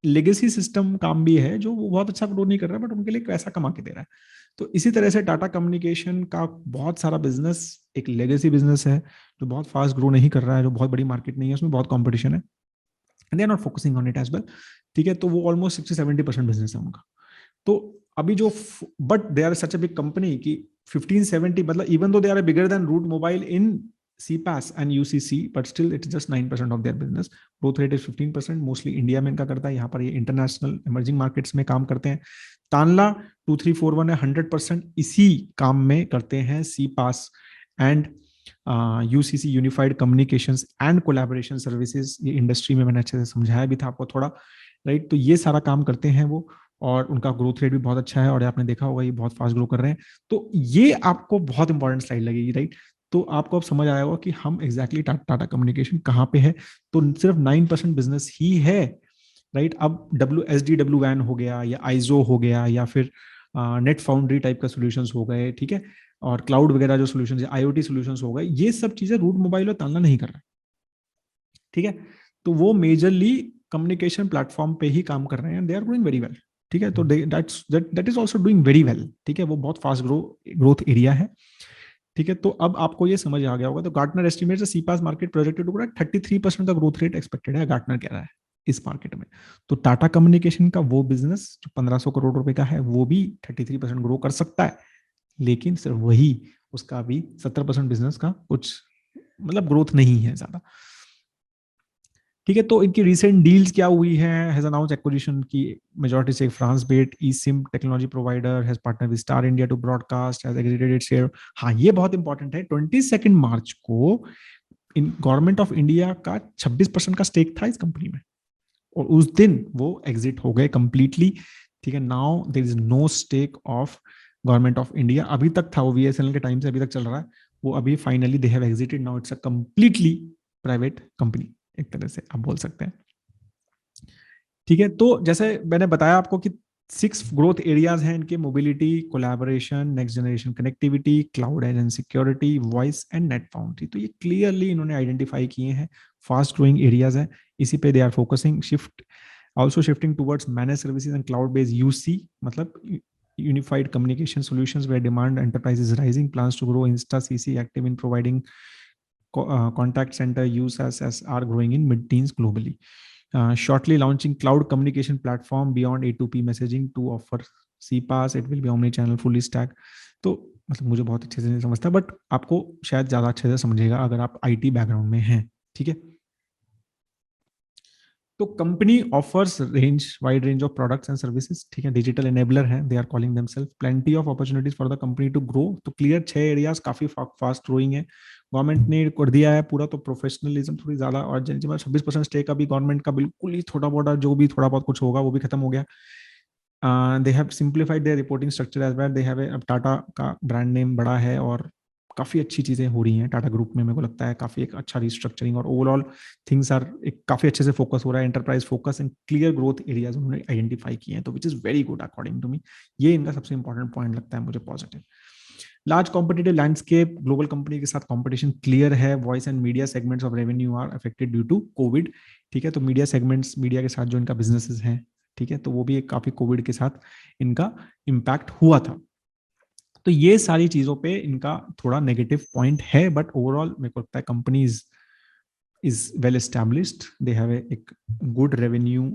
A: लेगेसी सिस्टम काम भी है, जो वो बहुत अच्छा ग्रो नहीं कर रहा है, बट उनके लिए पैसा कमा के दे रहा है। तो इसी तरह से टाटा कम्युनिकेशन का बहुत सारा बिजनेस एक लेगेसी बिजनेस है, जो बहुत फास्ट ग्रो नहीं कर रहा है, जो बहुत बड़ी मार्केट नहीं है, उसमें बहुत कॉम्पिटिशन है, and they are not focusing on it as well, ठीक है। तो वो ऑलमोस्ट 60-70% बिजनेस है उनका। तो अभी जो, but they are such a big company कि 1570, मतलब even though they are bigger than Route Mobile in CPaaS and UCC, but still it's just 9% of their business. Growth rate is 15%, mostly India में इनका करता है, यहाँ पर ये international emerging markets में काम करते हैं। तानला 2341 है, 100% इसी काम में करते हैं, CPaaS and UCC, unified communications and collaboration services. ये इंडस्ट्री में मैंने अच्छे से समझाया भी था आपको थोड़ा, राइट। तो ये सारा काम करते हैं वो, और उनका ग्रोथ रेट भी बहुत अच्छा है, और आपने देखा होगा ये बहुत फास्ट ग्रो कर रहे हैं। तो ये आपको बहुत इंपॉर्टेंट स्लाइड लगेगी, राइट। तो आपको अब समझ आया होगा कि हम एग्जैक्टली टाटा कम्युनिकेशन कहाँ पे है। तो सिर्फ 9% बिजनेस ही है, राइट। अब डब्ल्यू वैन हो गया, या आइजो हो गया, या फिर नेट फाउंड्री टाइप का सोल्यूशंस हो गए, ठीक है, और क्लाउड वगैरह जो सोल्यूशंस है, आईओटी सोल्यूशंस हो गए, ये सब चीजें रूट मोबाइल और तानला नहीं कर रहा है, ठीक है। तो वो मेजरली कम्युनिकेशन प्लेटफॉर्म पे ही काम कर रहे हैं, they are growing very well, ठीक है। तो that is also doing very well, ठीक है। वो बहुत फास्ट ग्रोथ एरिया है, ठीक है। तो अब आपको ये समझ आ गया होगा। तो Gartner estimate CPaaS market projected to grow 33% का ग्रोथ रेट एक्सपेक्टेड है, गार्टनर कह रहा है इस मार्केट में। तो टाटा कम्युनिकेशन का वो बिजनेस जो 1500 करोड़ रुपए का है, वो भी 33% ग्रो कर सकता है, लेकिन सिर्फ वही, उसका भी 70% बिजनेस का कुछ मतलब ग्रोथ नहीं है ज्यादा, ठीक है। तो इनकी रिसेंट डील्स क्या हुई है, हैज अनाउंस एक्विजिशन की मेजॉरिटी से France based e SIM technology provider, has partner with Star India to broadcast, has aggregated its share. हाँ, ये बहुत इंपॉर्टेंट है, 22 मार्च को इन गवर्नमेंट ऑफ इंडिया का 26% का स्टेक था इस कंपनी में, और उस दिन वो एग्जिट हो गए कंप्लीटली, ठीक है। Now there is no stake of government of India, अभी तक था वो VSNL के टाइम से अभी तक चल रहा है, वो अभी finally they have exerted, now it's a completely private company, एक तरह से आप बोल सकते हैं, ठीक है। तो जैसे मैंने बताया आपको कि 6 ग्रोथ एरियाज हैं इनके: mobility, collaboration, next generation connectivity, cloud and security, voice and net foundry. तो ये क्लियरली इन्होंने आइडेंटिफाई किए हैं, फास्ट ग्रोइंग एरियाज हैं, इसी पे they are focusing. Shift also shifting towards managed services and cloud based UC, मतलब unified communication solutions, where demand enterprise is rising. Plans to grow. Insta CC active in providing contact center use as are growing in mid teens globally. Shortly launching cloud communication platform beyond A2P messaging to offer CPaaS. It will be omni channel fully stack. तो मतलब मुझे बहुत अच्छे से नहीं समझता, but आपको शायद ज्यादा अच्छे से समझेगा अगर आप IT बैकग्राउंड में हैं, ठीक है। तो company offers wide range of products and services, ठीक है। डिजिटल एनेबलर है, they are calling themselves. Plenty of opportunities for the company to grow. तो क्लियर 6 एरियाज काफी फास्ट ग्रोइंग है। गवर्नमेंट ने कर दिया है पूरा, तो प्रोफेशनलिज्म थोड़ी ज्यादा, और 26% स्टेक अभी गवर्नमेंट का बिल्कुल ही थोड़ा बहुत, जो भी थोड़ा बहुत कुछ होगा वो भी खत्म हो गया। They have simplified their reporting structure as well. They have अब टाटा का ब्रांड नेम बड़ा है और काफी अच्छी चीजें हो रही हैं टाटा ग्रुप में। मेरे को लगता है काफी एक अच्छा रिस्ट्रक्चरिंग और ओवरऑल थिंग्स आर एक काफी अच्छे से फोकस हो रहा है। Enterprise focus and clear growth areas उन्होंने आइडेंटिफाई किए हैं, तो which is very good according to me. ये इनका सबसे इंपॉर्टेंट पॉइंट लगता है मुझे positive. Large competitive landscape, global company के साथ कॉम्पिटिशन क्लियर है। Voice and media segments of revenue are affected due to COVID, ठीक है। तो मीडिया सेगमेंट्स, मीडिया के साथ जो इनका बिजनेसेस हैं, ठीक है, तो वो भी एक काफी कोविड के साथ इनका इम्पैक्ट हुआ था। तो ये सारी चीजों पे इनका थोड़ा नेगेटिव पॉइंट है, बट ओवरऑल मेरे को लगता है company is well established. They have एक गुड रेवेन्यू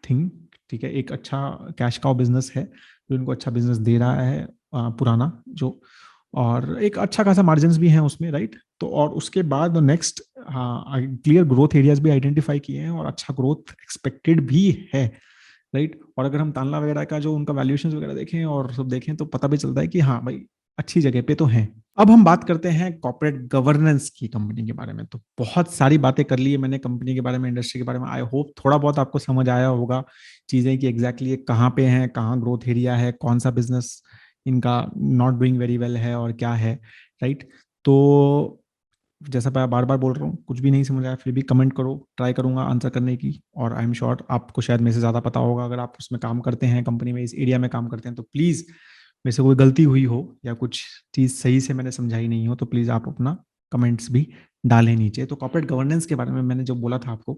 A: थिंग, ठीक है। एक अच्छा कैश काउ बिजनेस है जो इनको अच्छा बिजनेस दे रहा है, पुराना जो, और एक अच्छा खासा मार्जिन भी है उसमें, राइट। तो और उसके बाद नेक्स्ट, हाँ, क्लियर ग्रोथ एरियाज भी आइडेंटिफाई किए हैं और अच्छा ग्रोथ एक्सपेक्टेड भी है, राइट। और अगर हम तानला वगैरह का जो उनका वैल्यूएशन वगैरह देखें और सब देखें तो पता भी चलता है कि हाँ भाई अच्छी जगह पे तो हैं। अब हम बात करते हैं कॉर्पोरेट गवर्नेंस की कंपनी के बारे में। तो बहुत सारी बातें कर ली है मैंने कंपनी के बारे में, इंडस्ट्री के बारे में। आई होप थोड़ा बहुत आपको समझ आया होगा चीजें कि एग्जैक्टली कहाँ पे है, कहाँ ग्रोथ एरिया है, कौन सा बिजनेस इनका नॉट डूइंग वेरी वेल है और क्या है, राइट। तो जैसा मैं बार बार बोल रहा हूँ, कुछ भी नहीं समझ आया फिर भी कमेंट करो, ट्राई करूंगा आंसर करने की। और आई एम श्योर आपको शायद मेरे से ज्यादा पता होगा, अगर आप उसमें काम करते हैं, कंपनी में इस एरिया में काम करते हैं, तो प्लीज मेरे से कोई गलती हुई हो या कुछ चीज सही से मैंने समझाई नहीं हो तो प्लीज आप अपना कमेंट्स भी डालें नीचे। तो कॉर्पोरेट गवर्नेंस के बारे में मैंने जो बोला था आपको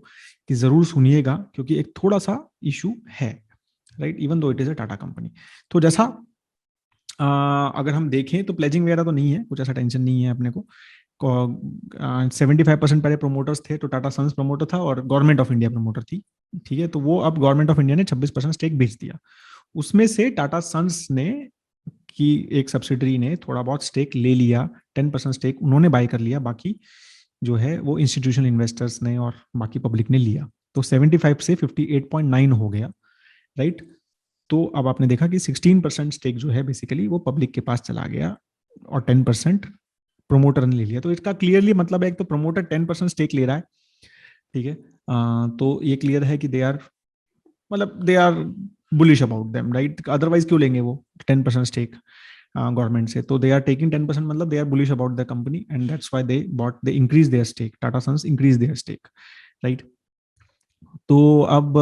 A: कि जरूर सुनिएगा, क्योंकि एक थोड़ा सा इशू है, right, even though it is a Tata company. तो जैसा अगर हम देखें तो प्लेजिंग वगैरह तो नहीं है, कुछ ऐसा टेंशन नहीं है अपने को। 75% पहले प्रोमोटर्स थे, तो टाटा सन्स प्रमोटर था और गवर्नमेंट ऑफ इंडिया प्रमोटर थी, ठीक है। तो वो अब गवर्नमेंट ऑफ इंडिया ने 26% स्टेक बेच दिया। उसमें से टाटा सन्स ने की एक सब्सिडरी ने थोड़ा बहुत स्टेक ले लिया, 10% स्टेक उन्होंने बाय कर लिया, बाकी जो है वो इंस्टीट्यूशनल इन्वेस्टर्स ने और बाकी पब्लिक ने लिया। तो 75 से 58.9 हो गया, राइट। तो अब आपने देखा कि 16% स्टेक जो है बेसिकली वो पब्लिक के पास चला गया और 10% प्रोमोटर ने ले लिया। तो इसका क्लियरली मतलब है, एक तो प्रोमोटर 10% स्टेक ले रहा है, ठीक है। तो ये क्लियर है कि दे आर, मतलब they are bullish about them, right. Otherwise क्यों लेंगे वो 10% स्टेक गवर्नमेंट से? तो दे आर टेकिंग 10%, मतलब they are bullish about the company and that's why they bought, they increase their stake, Tata Sons increase their stake, right. तो अब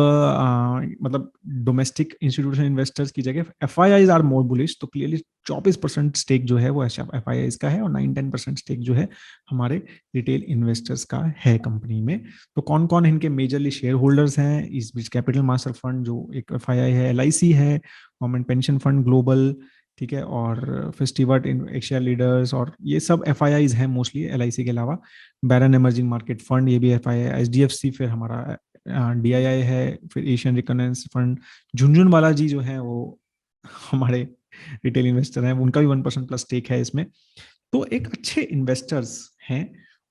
A: मतलब domestic institution investors की जगह FIIs आर मोर बुलिश। तो clearly 24% stake जो है वो FIIs का है और 9-10% स्टेक जो है हमारे रिटेल इन्वेस्टर्स का है कंपनी में। तो कौन कौन इनके मेजरली शेयर होल्डर्स हैं इस बीच? कैपिटल मास्टर फंड जो एक FII है, LIC है, गवर्नमेंट पेंशन फंड ग्लोबल, ठीक है, और फेस्टिवर्ट एशिया लीडर्स, और ये सब FIIs हैं मोस्टली LIC के अलावा। बैरन इमर्जिंग मार्केट फंड, ये भी FII है। HDFC फिर हमारा DII है, फिर एशियन रिकनेंस फंड। झुनझुनवाला जी जो है वो हमारे रिटेल इन्वेस्टर हैं, उनका भी 1% प्लस स्टेक है इसमें। तो एक अच्छे इन्वेस्टर्स हैं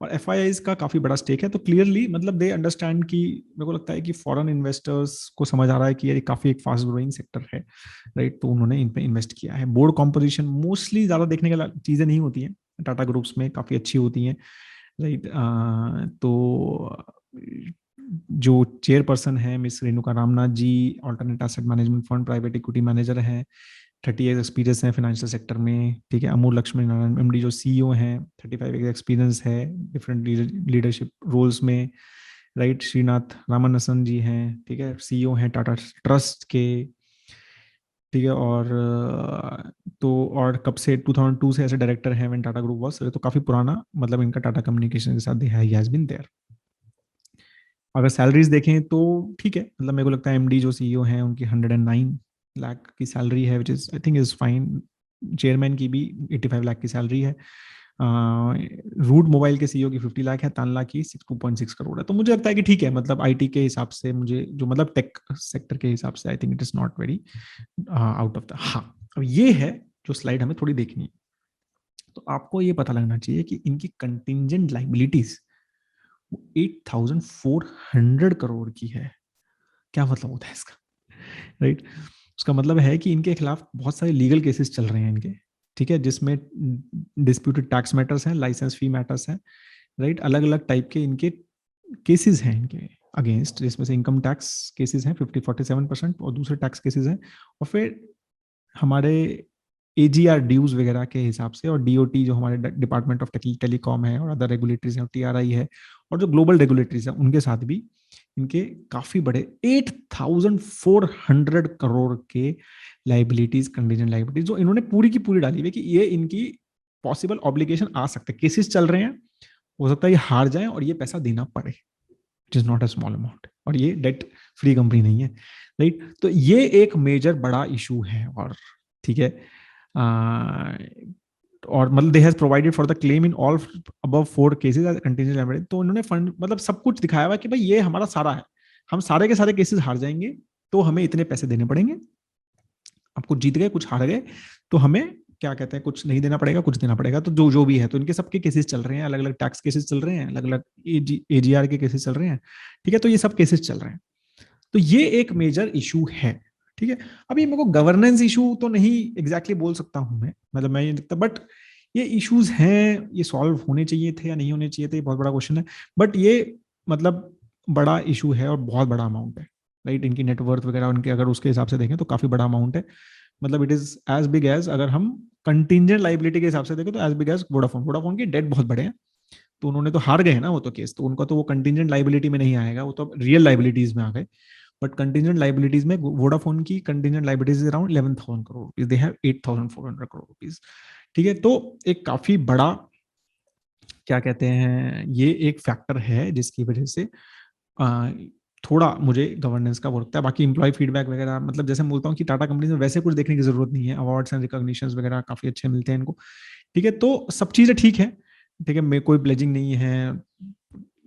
A: और FIIs का काफी बड़ा स्टेक है। तो क्लियरली मतलब दे अंडरस्टैंड कि, मेरे को लगता है कि फॉरेन इन्वेस्टर्स को समझ आ रहा है कि ये काफी एक फास्ट ग्रोइंग सेक्टर है, राइट। तो उन्होंने इन पे इन्वेस्ट किया है। बोर्ड कॉम्पोजिशन मोस्टली ज्यादा देखने का चीजें नहीं होती हैं टाटा ग्रुप्स में, काफी अच्छी होती हैं, राइट। तो जो चेयरपर्सन है miss Renuka Ramnath ji, alternate asset management fund private equity manager हैं, 30 ईयर्स एक्सपीरियंस है फाइनेंशियल सेक्टर में, ठीक है। अमूल लक्ष्मी नारायण MD जो CEO हैं, 35 ईयर्स एक्सपीरियंस है डिफरेंट लीडरशिप रोल्स में, राइट। श्रीनाथ रामानसन जी हैं, ठीक है, CEO हैं टाटा ट्रस्ट के, ठीक है। और तो और कब से 2002 से ऐसे डायरेक्टर हैं व्हेन टाटा ग्रुप वाज, तो काफी पुराना मतलब इनका टाटा कम्युनिकेशन के साथ ही हैज बीन देयर। अगर सैलरीज देखें तो ठीक है, मतलब मेरे को लगता है एमडी जो सीईओ हैं उनकी 109 लाख की सैलरी है, which is I think is fine. Chairman की भी 85 लाख की सैलरी है। रूट मोबाइल के सीईओ की 50 लाख है, तानला की 2.6 करोड़ है। तो मुझे लगता है कि ठीक है, मतलब आईटी के हिसाब से मुझे जो मतलब टेक सेक्टर के हिसाब से आई think it is not very out of the. हाँ, अब ये है जो स्लाइड हमें थोड़ी देखनी है। तो आपको ये पता लगना चाहिए कि इनकी कंटिंजेंट लाइबिलिटीज 8,400 करोड़ की है। क्या मतलब होता है इसका, राइट? उसका मतलब है कि इनके खिलाफ बहुत सारे लीगल केसेस चल रहे हैं इनके, ठीक है, जिसमें डिस्प्यूटेड टैक्स मैटर्स हैं, लाइसेंस फी मैटर्स हैं, राइट? अलग अलग टाइप के इनके केसेस हैं इनके अगेंस्ट, जिसमें से इनकम टैक्स केसेस हैं 47% और दूसरे टैक्स केसेस हैं। और फिर हमारे एजीआर ड्यूज वगैरह के हिसाब से, और डीओटी जो हमारे डिपार्टमेंट ऑफ टेलीकॉम है, और अदर रेगुलेटरीज हैं, टीआरआई है, और जो ग्लोबल रेगुलेटरीज हैं उनके साथ भी इनके काफी बड़े 8,400 करोड़ के लाइबिलिटीज, कंटीजेंट लाइबिलिटीज जो इन्होंने पूरी की पूरी डाली हुई कि ये इनकी पॉसिबल ऑब्लिगेशन आ सकते हैं, केसेस चल रहे हैं, हो सकता है ये हार जाए और ये पैसा देना पड़े। It is not a small amount, और ये डेट फ्री कंपनी नहीं है, राइट? तो ये एक मेजर बड़ा इशू है। और ठीक है, और मतलब they has provided for the claim in all above 4 cases as contingent liability. तो इन्होंने फंड मतलब सब कुछ दिखाया हुआ कि भाई ये हमारा सारा है, हम सारे के सारे केसेस हार जाएंगे तो हमें इतने पैसे देने पड़ेंगे। आप कुछ जीत गए, कुछ हार गए, तो हमें क्या कहते हैं, कुछ नहीं देना पड़ेगा, कुछ देना पड़ेगा। तो जो जो भी है, तो इनके सबके केसेस चल रहे हैं, अलग अलग टैक्स केसेस चल रहे हैं, अलग अलग एजीआर के केसेस चल रहे हैं, ठीक है। तो ये सब केसेस चल रहे हैं, तो ये एक मेजर इशू है, ठीक है। अभी मेरे को गवर्नेंस इशू तो नहीं एग्जैक्टली बोल सकता हूं मैं, मतलब मैं ये दिखता, बट ये इश्यूज हैं, ये सॉल्व होने चाहिए थे या नहीं होने चाहिए थे, ये बहुत बड़ा क्वेश्चन है। बट ये मतलब बड़ा इशू है और बहुत बड़ा अमाउंट है, राइट? इनकी नेटवर्थ वगैरह उनके अगर उसके हिसाब से देखें तो काफी बड़ा अमाउंट है। मतलब it is as big as, अगर हम कंटिजेंट लाइबिलिटी के हिसाब से देखें तो as big as Vodafone. Vodafone की डेट बहुत बड़े हैं, तो उन्होंने तो हार गए हैं ना वो तो केस, तो उनका तो वो कंटिजेंट लाइबिलिटी में नहीं आएगा, वो तो रियल लाइबिलिटीज में आ गए। बट कंटिजेंट लाइबिलिटीज में वोडाफोन की contingent liabilities around 11,000 crore rupees, they have 8,400 crore rupees, ठीक है। तो एक काफी बड़ा क्या कहते हैं, ये एक फैक्टर है जिसकी वजह से आ, थोड़ा मुझे गवर्नेंस का वो लगता है। बाकी इंप्लॉय फीडबैक वगैरह, मतलब जैसे मैं बोलता हूँ कि टाटा कंपनी में वैसे कुछ देखने की जरूरत नहीं है, अवार्ड्स एंड रिकॉग्निशंस वगैरह काफी अच्छे मिलते हैं इनको, ठीक है। तो सब चीजें ठीक है, ठीक है, मैं कोई प्लेजिंग नहीं है।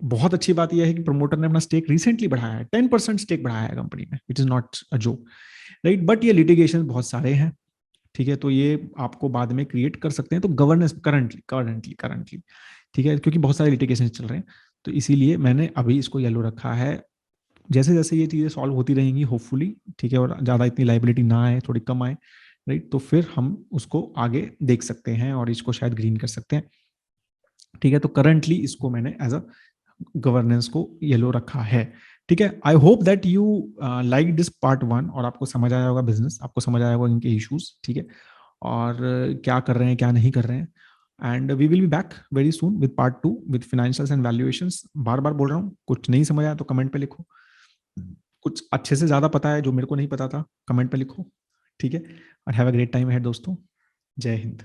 A: बहुत अच्छी बात यह है कि प्रमोटर ने अपना स्टेक रिसेंटली बढ़ाया है, 10% स्टेक बढ़ाया है कंपनी में, it is not a joke, right? But ये लिटिगेशन बहुत सारे हैं, ठीक है, तो ये आपको बाद में क्रिएट कर सकते हैं। तो गवर्नेंस करंटली ठीक है, क्योंकि बहुत सारे लिटिगेशन चल रहे हैं, तो इसीलिए मैंने अभी इसको येलो रखा है। जैसे जैसे ये चीजें सॉल्व होती रहेंगी होपफुली, ठीक है, और ज्यादा इतनी लाइबिलिटी ना आए, थोड़ी कम आए, राइट, तो फिर हम उसको आगे देख सकते हैं और इसको शायद ग्रीन कर सकते हैं, ठीक है। तो करंटली इसको मैंने एज अ गवर्नेंस को येलो रखा है, ठीक है। I hope that you like this part 1, और आपको समझ आया होगा बिजनेस, आपको समझ आया होगा इनके इश्यूज, ठीक है, और क्या कर रहे हैं क्या नहीं कर रहे हैं। And we will be back very soon with part 2 with financials and valuations. बार बार बोल रहा हूँ, कुछ नहीं समझ आया तो कमेंट पे लिखो, कुछ अच्छे से ज्यादा पता है जो मेरे को नहीं पता था, कमेंट पे लिखो, ठीक है। और have a great time ahead दोस्तों। जय हिंद।